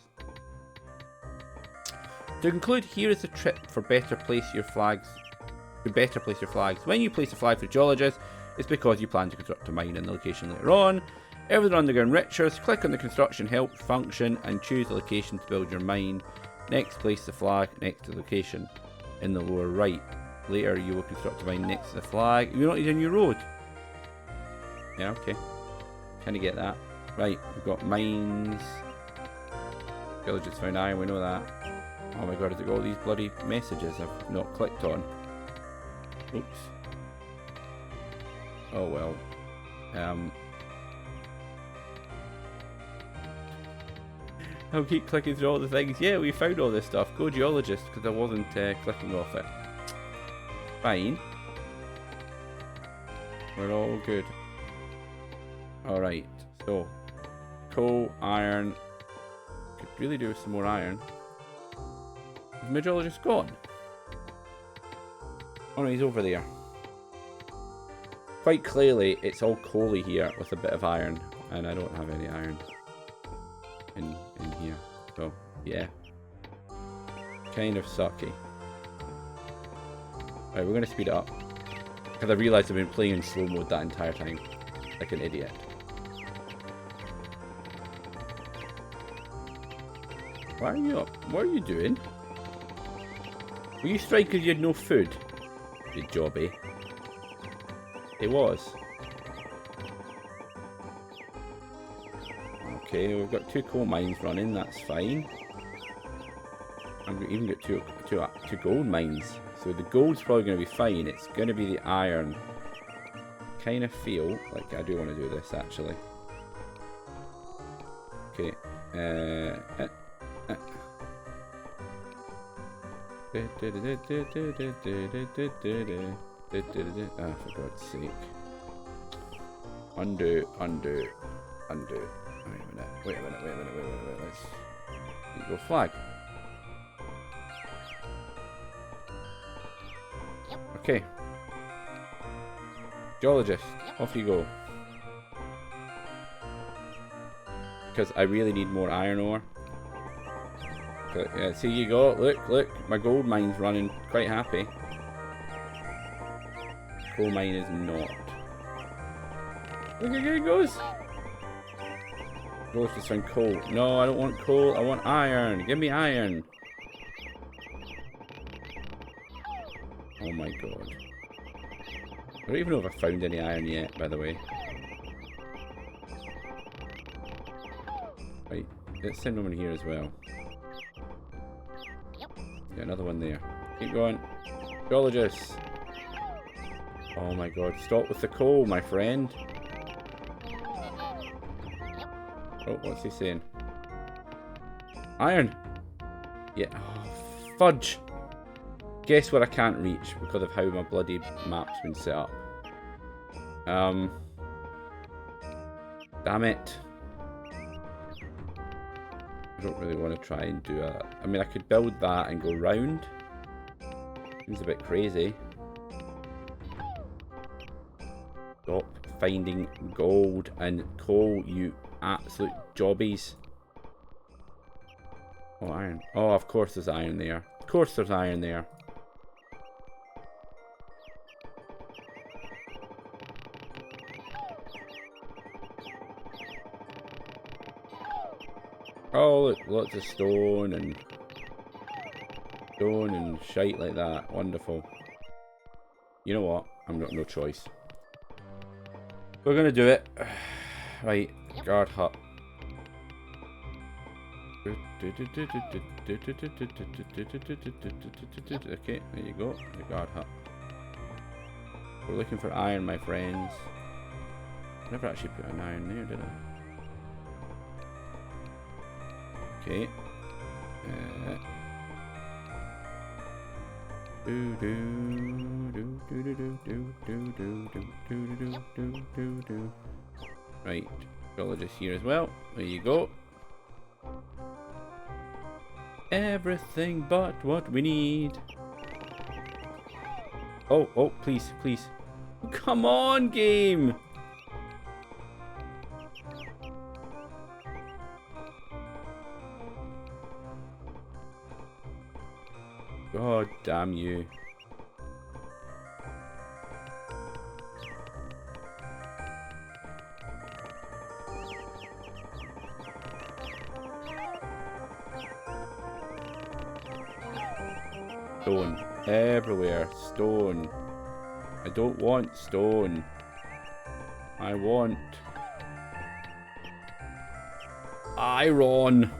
To conclude, here is the trip for better place your flags. When you place a flag for geologist, it's because you plan to construct a mine in the location later on. Over the underground riches, click on the construction help function and choose the location to build your mine. Next, place the flag next to the location in the lower right. Later, you will construct a mine next to the flag. You're not using your road. Yeah, okay. Kind of get that. Right, we've got mines. Geologist found iron, we know that. Oh my god, has it got all these bloody messages I've not clicked on? Oops. Oh well. I'll keep clicking through all the things. Yeah, we found all this stuff. Go geologist, because I wasn't clicking off it. Fine. We're all good. Alright, so. Coal, iron. Could really do with some more iron. Is my geologist gone? Oh no, he's over there. Quite clearly, it's all coaly here with a bit of iron, and I don't have any iron in here. So, yeah. Kind of sucky. Right, we're going to speed it up. Because I realised I've been playing in slow mode that entire time. Like an idiot. Why are you up? What are you doing? Were you striking because you had no food? Good job, eh? It was. Okay, we've got 2 coal mines running, that's fine. And we've even got two gold mines. So the gold's probably going to be fine, it's going to be the iron. Kind of feel like I do want to do this, actually. Okay, ah, for God's sake. Undo. Wait a minute. Let's go flag. Okay. Geologist, off you go. Because I really need more iron ore. Yeah, see you go. Look, my gold mine's running quite happy. Coal mine is not. Look, here it goes. Goes to find coal. No, I don't want coal. I want iron. Give me iron. Oh my god. I don't even know if I found any iron yet, by the way. Right, let's send one in here as well. Yeah, another one there. Keep going. Geologists. Oh my god, stop with the coal, my friend. Oh, what's he saying? Iron! Yeah, oh, fudge! Guess what I can't reach because of how my bloody map's been set up. Damn it. I don't really want to try and do a... I mean, I could build that and go round. Seems a bit crazy. Stop finding gold and coal, you absolute jobbies. Oh, iron. Oh, of course there's iron there. Of course there's iron there. Oh, look, lots of stone and shite like that. Wonderful. You know what? I've got no choice. We're gonna do it. Right, guard hut. Okay, there you go. The guard hut. We're looking for iron, my friends. Never actually put an iron there, did I? Okay. Right, geologist here as well. There you go. Everything but what we need. Oh, please, please. Come on, game! God damn you. Stone. Everywhere. Stone. I don't want stone. I want iron.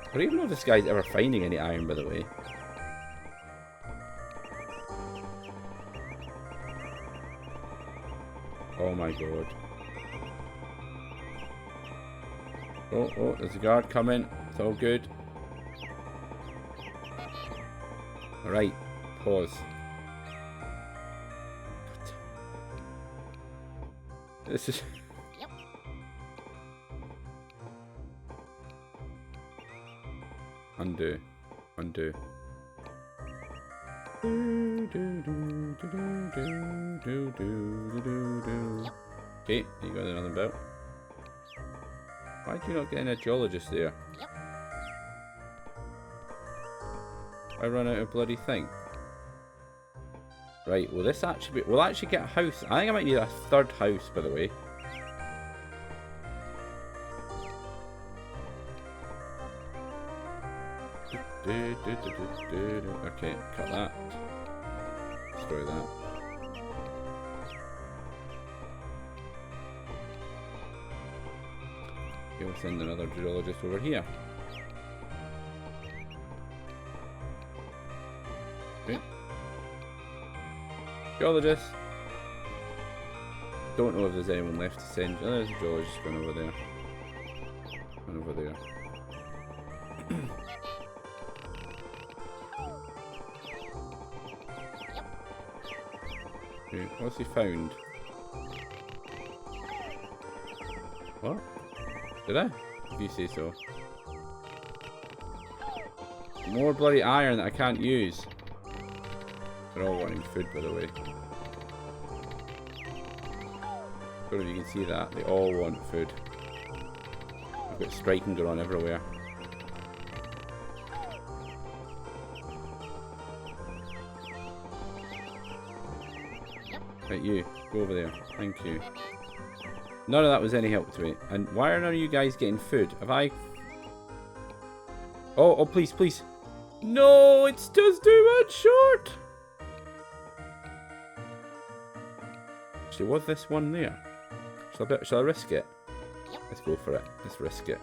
I don't even know if this guy's ever finding any iron, by the way. Oh my god. Oh, there's a guard coming. It's all good. Alright, pause. God. This is... Undo. Okay, you got another belt. Why do you not get in a geologist there? I run out of bloody thing. Right, will this actually be... We'll actually get a house. I think I might need a third house, by the way. Okay, cut that. Destroy that. Okay, we'll send another geologist over here. Okay. Geologist! Don't know if there's anyone left to send. Oh, there's a geologist going over there. One over there. Okay, what's he found? What? Did I? If you say so. More bloody iron that I can't use. They're all wanting food, by the way. I don't know if you can see that. They all want food. I've got striking going on everywhere. Right, you. Go over there. Thank you. None of that was any help to me. And why are none of you guys getting food? Have I... Oh, please, please. No, it's just too much short. Actually, was this one there? Shall I risk it? Let's go for it. Let's risk it.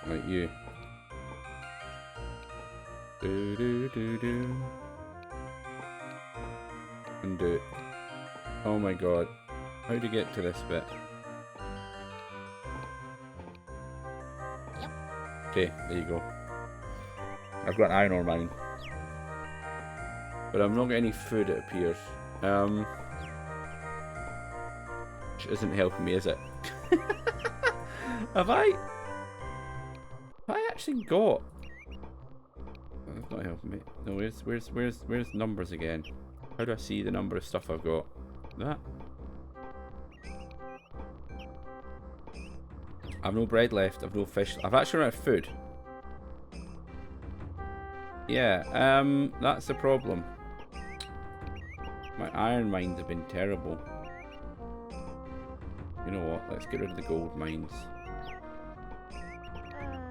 Right, you. Do. And do it. Oh my god. How do you get to this bit? Okay, there you go. I've got an iron ore mine. But I'm not getting any food, it appears. Which isn't helping me, is it? Have I actually got... Oh, that's not helping me. No, where's numbers again? How do I see the number of stuff I've got? That? I've no bread left, I've no fish. I've actually run out of food. Yeah, that's the problem. My iron mines have been terrible. You know what? Let's get rid of the gold mines.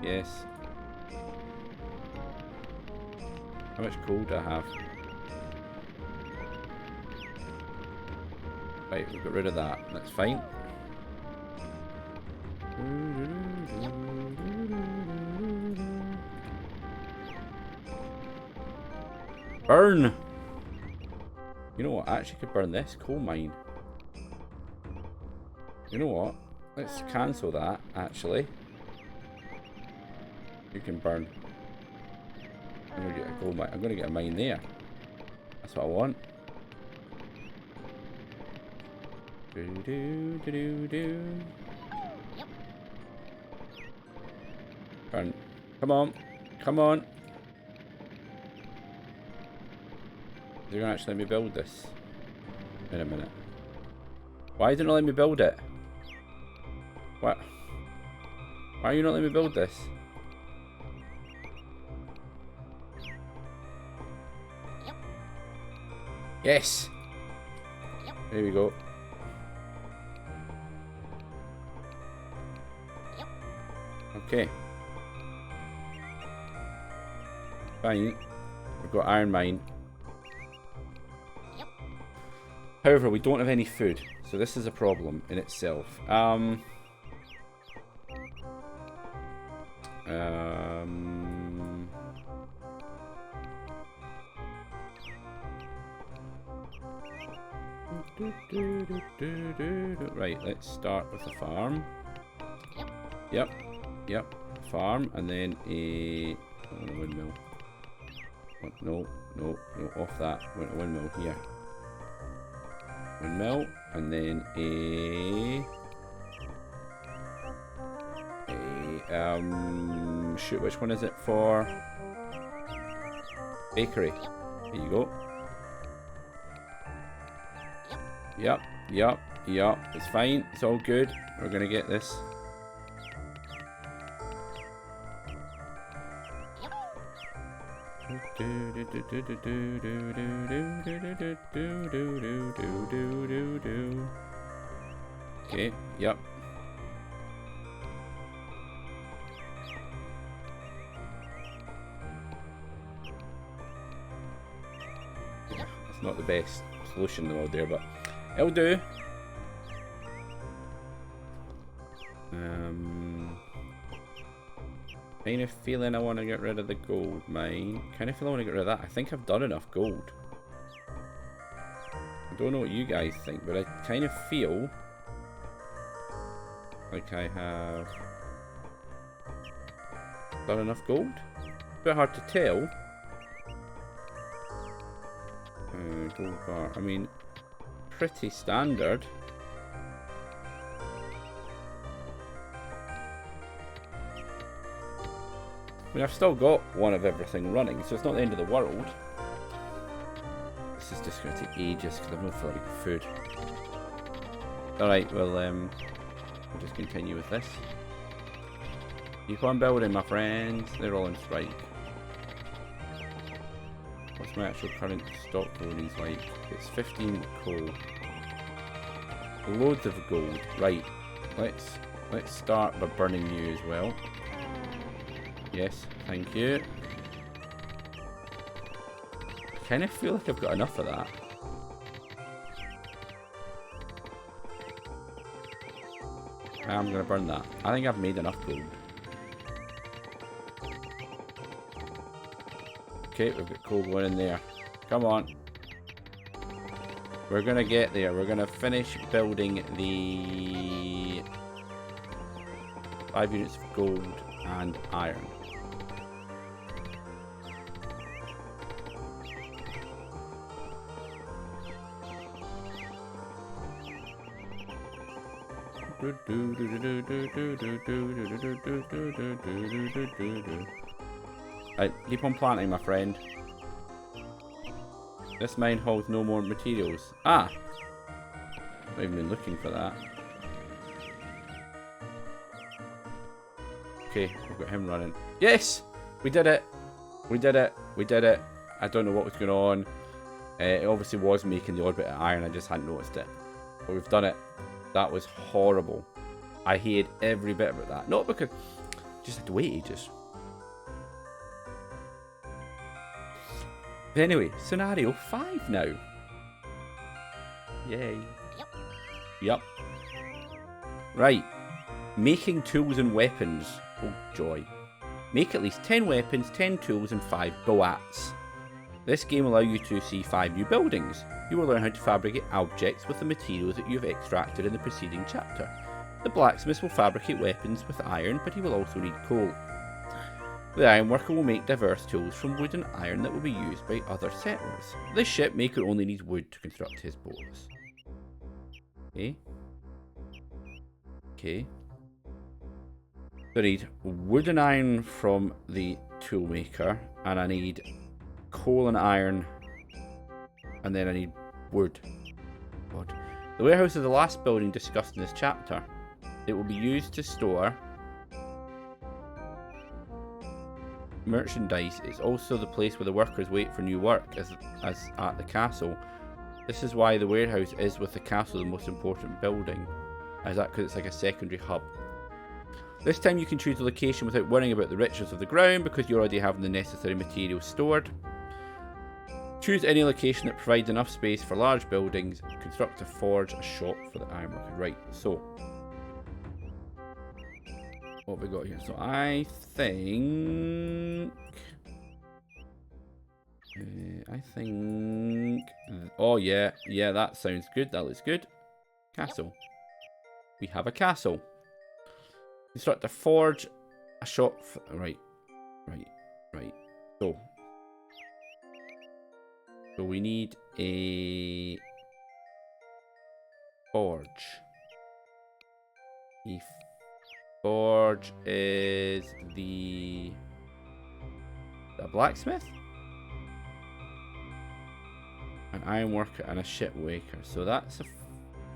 Yes. How much coal do I have? Right, we've got rid of that. That's fine. Burn! You know what? I actually could burn this coal mine. You know what? Let's cancel that, actually. You can burn. I'm gonna get a gold mine. I'm gonna get a mine there. That's what I want. Do. Burn. Come on. Come on. They're gonna actually let me build this. In a minute. Why didn't it let me build it? What? Why are you not letting me build this? Yes! There we go. Okay. Fine. We've got iron mine. However, we don't have any food, so this is a problem in itself. Right, let's start with a farm. Yep. Farm, and then a windmill. No, off that. Want a windmill here. Windmill, and then shoot, which one is it for? Bakery. There you go. Yep. It's fine. It's all good. We're gonna get this. Okay, yep. Yeah, it's not the best solution in the world there, but it'll do. Kind of feeling I want to get rid of the gold mine. Kind of feel I want to get rid of that. I think I've done enough gold. I don't know what you guys think, but I kind of feel like I have done enough gold. A bit hard to tell. Gold bar. I mean, pretty standard. I mean, I've still got one of everything running, so it's not the end of the world. This is just going to take ages because I've no feel like food. Alright, well, we'll just continue with this. Keep on building, my friends. They're all on strike. What's my actual current stock loadings like? It's 15 coal. Loads of gold. Right. Let's start by burning you as well. Yes, thank you. I kind of feel like I've got enough of that. I'm going to burn that. I think I've made enough gold. Okay, we've got coal going in there. Come on. We're going to get there. We're going to finish building the 5 units of gold and iron. Right, keep on planting, my friend. This mine holds no more materials. Ah! I've not even been looking for that. Okay, we've got him running. Yes! We did it! We did it! We did it! I don't know what was going on. It obviously was making the odd bit of iron, I just hadn't noticed it. But we've done it. That was horrible. I hated every bit about that. Not because... just had to wait ages. But anyway, scenario 5 now. Yay. Yep. Right. Making tools and weapons. Oh, joy. Make at least 10 weapons, 10 tools, and 5 boats. This game will allow you to see 5 new buildings. You will learn how to fabricate objects with the materials that you have extracted in the preceding chapter. The blacksmith will fabricate weapons with iron, but he will also need coal. The ironworker will make diverse tools from wood and iron that will be used by other settlers. This ship maker only needs wood to construct his boats. Okay. Okay. So I need wood and iron from the toolmaker, and I need coal and iron, and then I need wood. God. The warehouse is the last building discussed in this chapter. It will be used to store merchandise. It's also the place where the workers wait for new work, as at the castle. This is why the warehouse is with the castle the most important building. Is that because it's like a secondary hub? This time you can choose a location without worrying about the richness of the ground because you already have the necessary materials stored. Choose any location that provides enough space for large buildings. Construct a forge, a shop for the ironworker. Right, so what have we got here? So I think... oh yeah, that sounds good. That looks good. Castle. We have a castle. Construct a forge, a shop. Right. So we need a forge. The forge is the blacksmith, an ironworker, and a shipmaker. So that's a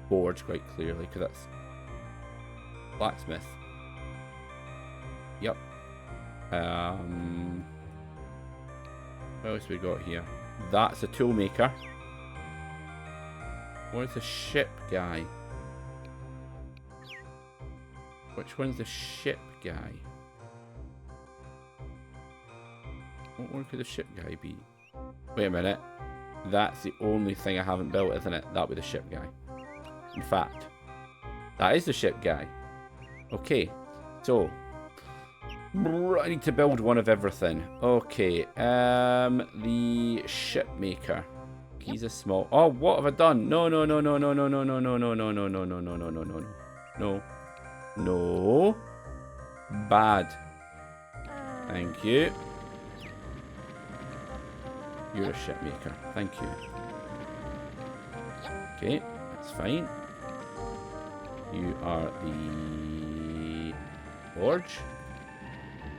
forge quite clearly, because that's blacksmith. Yep. What else we got here? That's a toolmaker. Where's the ship guy? Which one's the ship guy? What one could the ship guy be? Wait a minute. That's the only thing I haven't built, isn't it? That'll be the ship guy. In fact, that is the ship guy. Okay, so I need to build one of everything. Okay, the ship maker. He's a small. Oh, what have I done? No. Bad. Thank you. You're a ship maker. Thank you. Okay, that's fine. You are the forge.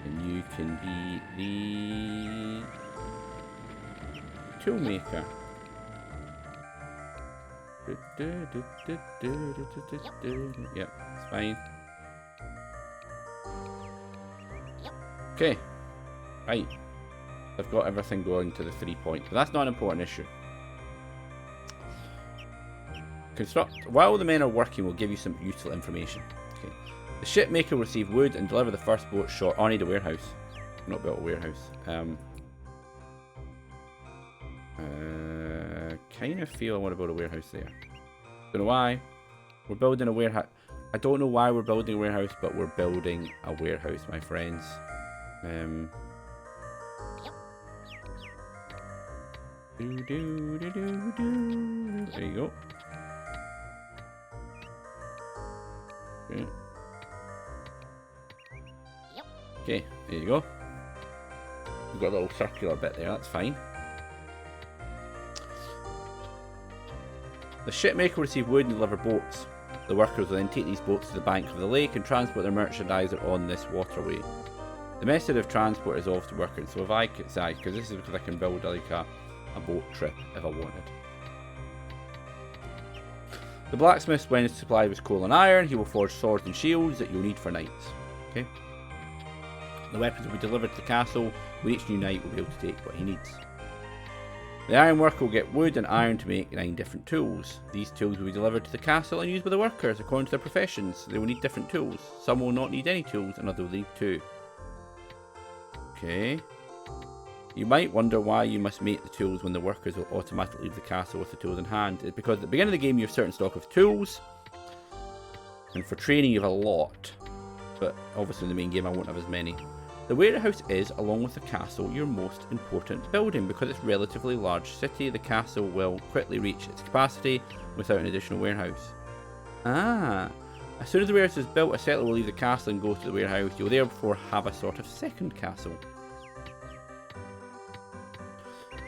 And you can be the tool maker. Yep, it's fine. Okay, right. I've got everything going to the 3 points, but that's not an important issue. Construct. While the men are working, we'll give you some useful information. Okay. The shipmaker will receive wood and deliver the first boat short. Oh, I need a warehouse. I've not built a warehouse. Kind of feel I want to build a warehouse there. Don't know why. We're building a warehouse. I don't know why we're building a warehouse, but we're building a warehouse, my friends. There you go. Okay. Okay, there you go. We've got a little circular bit there, that's fine. The shipmaker will receive wood and deliver boats. The workers will then take these boats to the bank of the lake and transport their merchandise on this waterway. The method of transport is off to workers, so if I could say, because this is because I can build like a boat trip if I wanted. The blacksmith, when is supplied with coal and iron, he will forge swords and shields that you'll need for knights. Okay. The weapons will be delivered to the castle, where each new knight will be able to take what he needs. The ironworker will get wood and iron to make 9 different tools. These tools will be delivered to the castle and used by the workers according to their professions. They will need different tools. Some will not need any tools and others will need 2. Okay. You might wonder why you must make the tools when the workers will automatically leave the castle with the tools in hand. It's because at the beginning of the game you have a certain stock of tools, and for training you have a lot, but obviously in the main game I won't have as many. The warehouse is, along with the castle, your most important building. Because it's a relatively large city, the castle will quickly reach its capacity without an additional warehouse. Ah, as soon as the warehouse is built, a settler will leave the castle and go to the warehouse. You will therefore have a sort of second castle.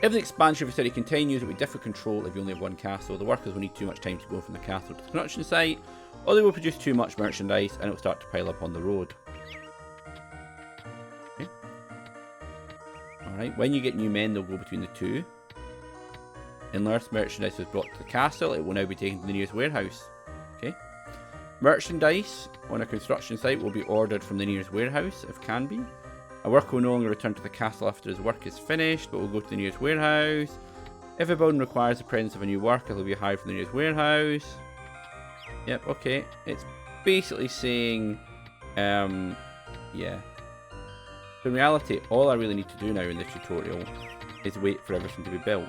If the expansion of a city continues, it will be difficult to control if you only have one castle. The workers will need too much time to go from the castle to the construction site, or they will produce too much merchandise and it will start to pile up on the road. Okay. Alright, when you get new men, they'll go between the 2. Unless merchandise is brought to the castle, it will now be taken to the nearest warehouse. Okay. Merchandise on a construction site will be ordered from the nearest warehouse, if can be. A worker will no longer return to the castle after his work is finished, but will go to the nearest warehouse. If a building requires the presence of a new worker, he'll be hired from the nearest warehouse. Yep, okay. It's basically saying, yeah. In reality, all I really need to do now in this tutorial is wait for everything to be built.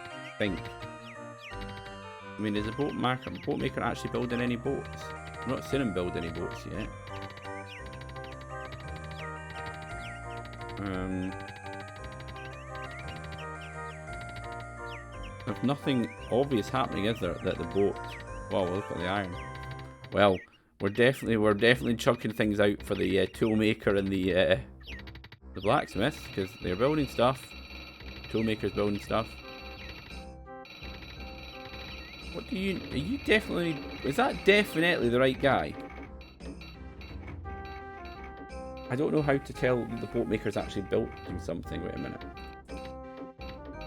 I think. I mean, is a boat maker actually building any boats? I've not seen him build any boats yet. There's nothing obvious happening, is there? That the boat. Wow, look at the iron. Well, we're definitely chunking things out for the tool maker and the blacksmith, because they're building stuff. Toolmaker's building stuff. What do you? Are you definitely? Is that definitely the right guy? I don't know how to tell the boat maker's actually built something. Wait a minute.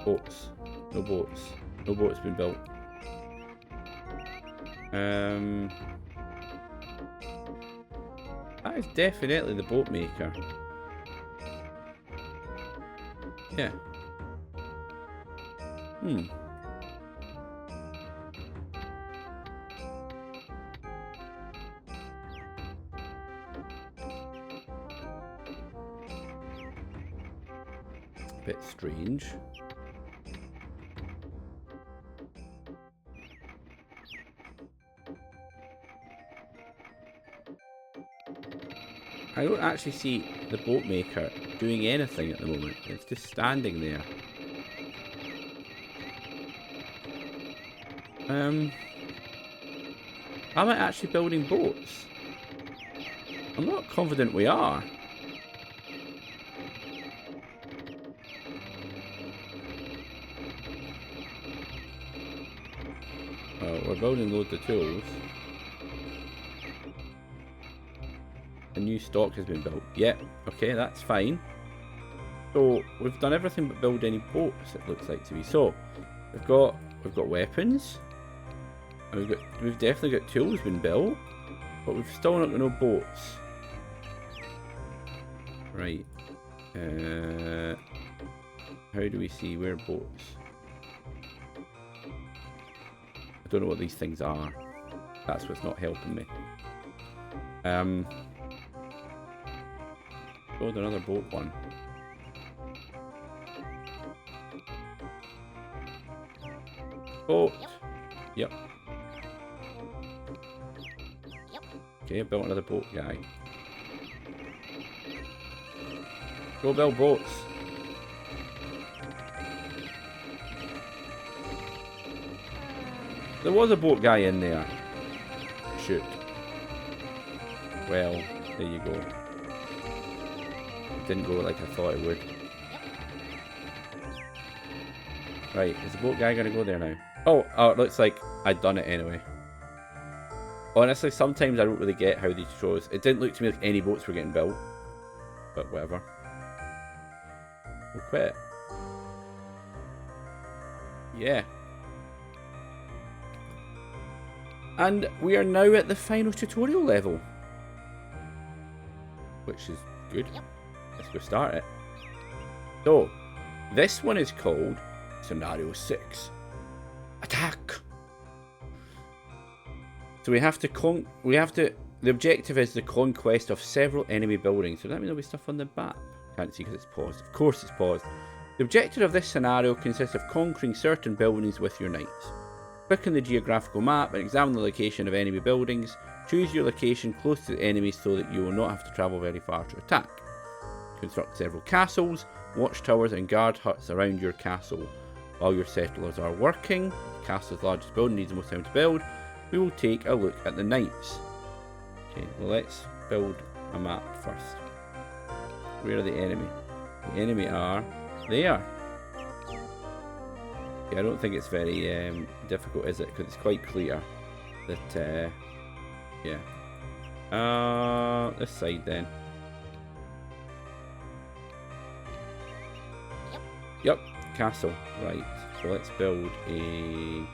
Boats. No boats. No boats been built. That is definitely the boat maker. Yeah. Bit strange. I don't actually see the boat maker doing anything at the moment. It's just standing there. Am I actually building boats? I'm not confident we are. Well, we're building loads of tools. And new stock has been built. Yeah, okay, that's fine. So we've done everything but build any boats, it looks like to me. So we've got weapons. And we've definitely got tools been built, but we've still not got no boats. Right. How do we see where boats? I don't know what these things are. That's what's not helping me. Build another boat one. Boat. Yep. Okay, built another boat guy. Go build boats. There was a boat guy in there. Shoot. Well, there you go. It didn't go like I thought it would. Right, is the boat guy gonna go there now? Oh, it looks like I'd done it anyway. Honestly, sometimes I don't really get how these shows. It didn't look to me like any boats were getting built. But whatever. We'll quit. Yeah. And we are now at the final tutorial level. Which is good. Let's go start it. So, this one is called Scenario 6. Attack! So we have to the objective is the conquest of several enemy buildings. So that means there'll be stuff on the map. Can't see because it's paused. Of course it's paused. The objective of this scenario consists of conquering certain buildings with your knights. Click on the geographical map and examine the location of enemy buildings. Choose your location close to the enemies so that you will not have to travel very far to attack. Construct several castles, watchtowers and guard huts around your castle. While your settlers are working, the castle's largest building needs the most time to build. We will take a look at the knights. Okay, well let's build a map first. Where are the enemy? The enemy are there. Okay, I don't think it's very difficult, is it? Because it's quite clear that, yeah. This side then. Yep, castle. Right, so let's build a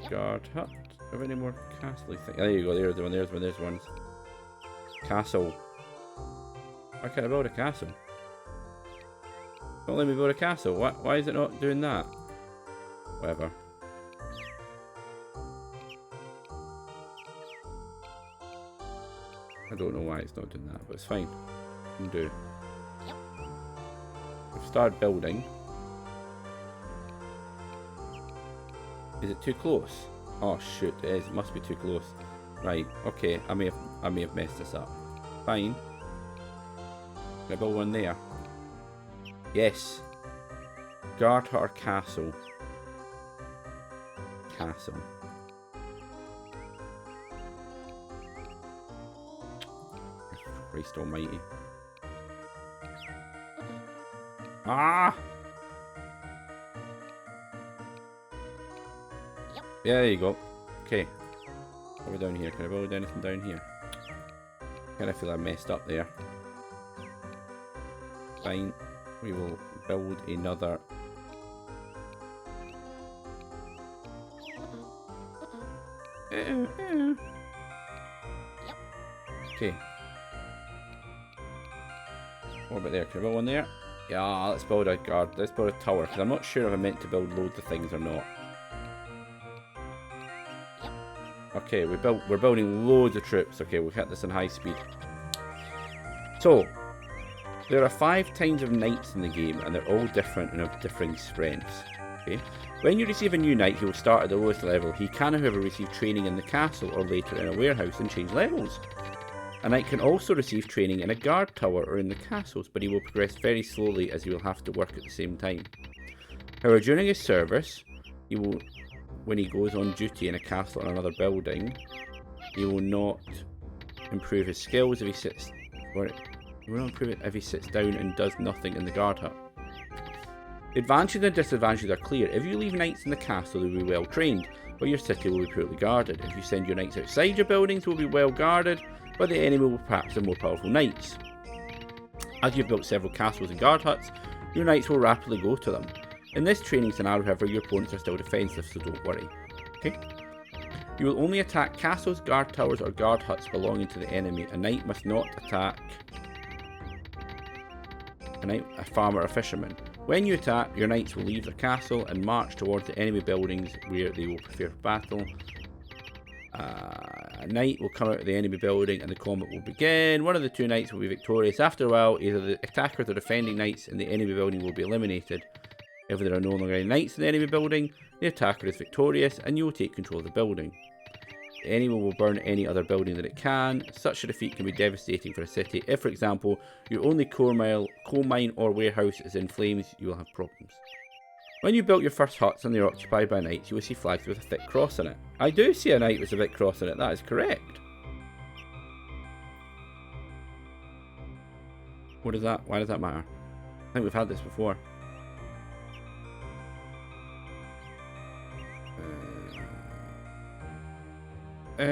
guard hut. Have any more castle things? There you go, there's one, there's one. Castle. Why can't I build a castle? Don't let me build a castle. Why is it not doing that? Whatever. I don't know why it's not doing that, but it's fine. Can do. We've started building. Is it too close? Oh shoot, it is. It must be too close. Right, okay, I may have messed this up. Fine. Can I build one there? Yes. Guard hut or castle? Castle. Christ almighty. Ah! Yeah, there you go. Okay. What are we down here? Can I build anything down here? Kind of feel I messed up there. Fine. We will build another. Okay. What about there? Can I build one there? Yeah, let's build a guard. Let's build a tower, because I'm not sure if I'm meant to build loads of things or not. Okay, we're building loads of troops. Okay, we'll hit this in high speed. So, there are 5 kinds of knights in the game, and they're all different and of differing strengths. Okay. When you receive a new knight, he will start at the lowest level. He can, however, receive training in the castle or later in a warehouse and change levels. A knight can also receive training in a guard tower or in the castles, but he will progress very slowly as he will have to work at the same time. However, during his service, when he goes on duty in a castle or another building, he will not improve his skills if he sits, or he will not improve it if he sits down and does nothing in the guard hut. The advantages and disadvantages are clear. If you leave knights in the castle, they will be well trained, but your city will be poorly guarded. If you send your knights outside your buildings, they will be well guarded, but the enemy will perhaps have more powerful knights. As you've built several castles and guard huts, your knights will rapidly go to them. In this training scenario, however, your opponents are still defensive, so don't worry. Okay? You will only attack castles, guard towers, or guard huts belonging to the enemy. A knight must not attack a farmer or a fisherman. When you attack, your knights will leave their castle and march towards the enemy buildings where they will prepare for battle. A knight will come out of the enemy building and the combat will begin. One of the two knights will be victorious. After a while, either the attacker or the defending knights in the enemy building will be eliminated. If there are no longer any knights in the enemy building, the attacker is victorious and you will take control of the building. The enemy will burn any other building that it can. Such a defeat can be devastating for a city. If, for example, your only coal mine or warehouse is in flames, you will have problems. When you built your first huts and they are occupied by knights, you will see flags with a thick cross on it. I do see a knight with a thick cross on it, that is correct. What is that? Why does that matter? I think we've had this before. I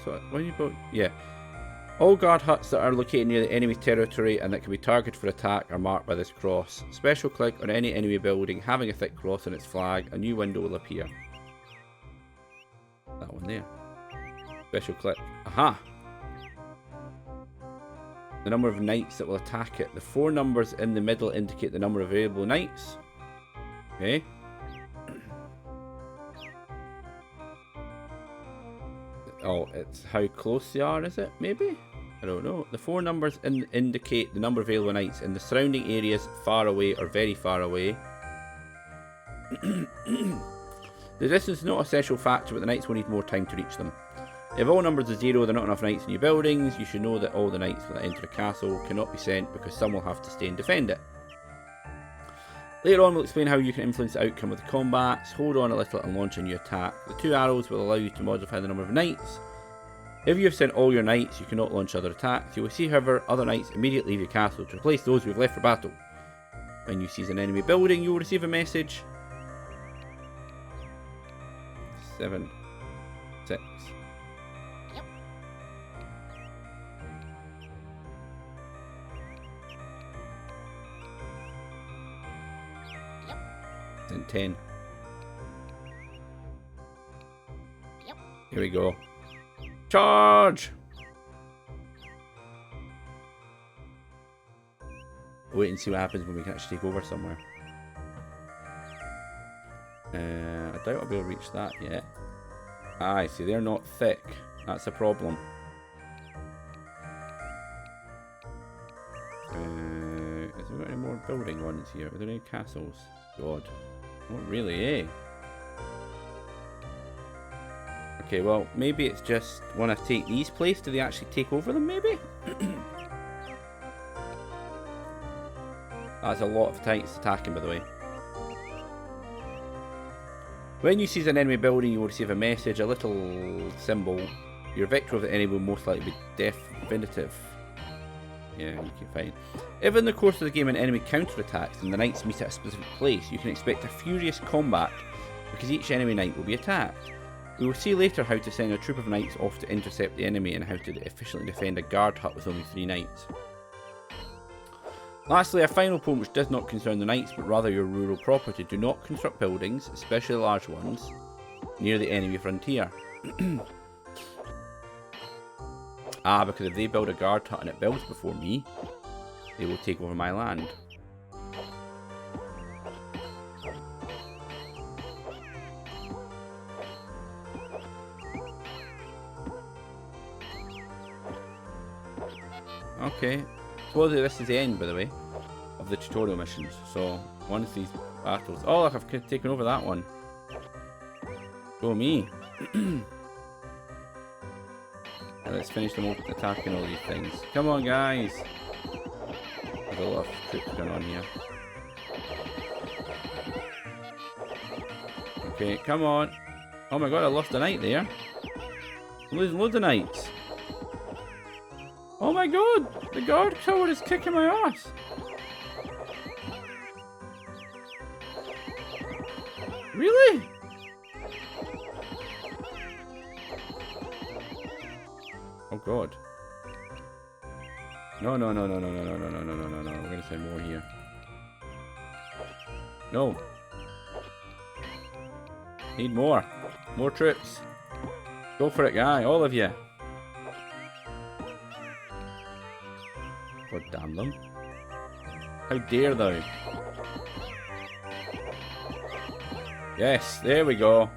thought when you build, yeah. All guard huts that are located near the enemy territory and that can be targeted for attack are marked by this cross. Special click on any enemy building having a thick cross on its flag, a new window will appear. That one there. Special click. Aha! The number of knights that will attack it. The 4 numbers in the middle indicate the number of available knights. Okay. Oh, it's how close they are, is it? Maybe? I don't know. The 4 numbers indicate the number of available knights in the surrounding areas, far away or very far away. The distance is not an essential factor, but the knights will need more time to reach them. If all numbers are 0, there are not enough knights in your buildings. You should know that all the knights that enter a castle cannot be sent because some will have to stay and defend it. Later on we'll explain how you can influence the outcome of the combats. Hold on a little and launch a new attack. The 2 arrows will allow you to modify the number of knights. If you have sent all your knights, you cannot launch other attacks. You will see, however, other knights immediately leave your castle to replace those who have left for battle. When you seize an enemy building, you will receive a message. 7, 6. Yep. And 10. Yep. Here we go. Charge! Wait and see what happens when we can actually take over somewhere. I doubt I'll be able to reach that yet. I see, they're not thick. That's a problem. Has there got any more building ones here? Are there any castles? God. Not really, eh? Okay, well, maybe it's just when I take these places, do they actually take over them, maybe? That's a lot of knights attacking, by the way. When you seize an enemy building, you will receive a message, a little symbol. Your victory of the enemy will most likely be definitive. Yeah, you can find. If in the course of the game an enemy counterattacks and the knights meet at a specific place, you can expect a furious combat because each enemy knight will be attacked. We will see later how to send a troop of knights off to intercept the enemy and how to efficiently defend a guard hut with only 3 knights. Lastly, a final point which does not concern the knights but rather your rural property. Do not construct buildings, especially large ones, near the enemy frontier. Because if they build a guard hut and it builds before me, they will take over my land. Okay, supposedly this is the end, by the way, of the tutorial missions. So once these battles, oh look, I've taken over that one. Go me. Let's finish them attacking all these things. Come on, guys. There's a lot of troops going on here. Okay, come on. Oh my god, I lost a knight there. I'm losing loads of knights. Oh my god, the guard tower is kicking my ass. Really? Oh god. No, no, no, no, no, no, no, no, no, no, no, no, no. We're gonna send more here. No. Need more. More troops. Go for it, guy. All of you. God damn them. How dare thou? Yes, there we go.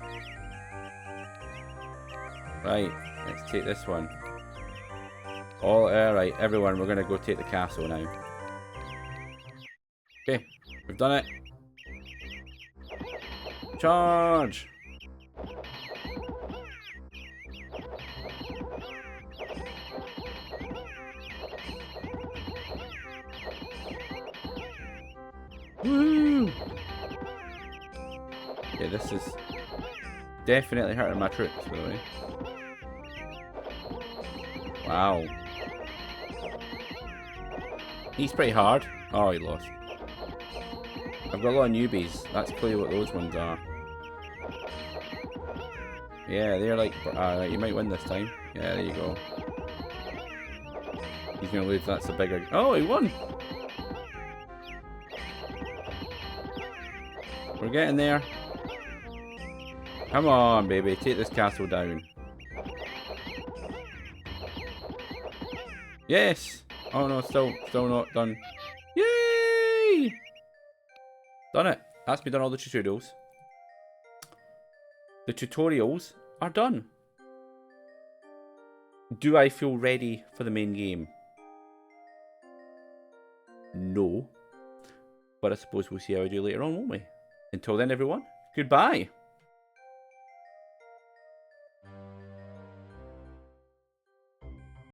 Right, let's take this one. Alright, everyone, we're gonna go take the castle now. Okay, we've done it. Charge! Woo! Okay, this is definitely hurting my troops, by the way. Wow. He's pretty hard. Oh, he lost. I've got a lot of newbies. That's clearly what those ones are. Yeah, they're like, you might win this time. Yeah, there you go. He's gonna lose, that's a bigger... Oh, he won! We're getting there. Come on, baby, take this castle down. Yes! Oh no, still not done. Yay! Done it. That's me done all the tutorials. The tutorials are done. Do I feel ready for the main game? No. But I suppose we'll see how I do later on, won't we? Until then, everyone, goodbye.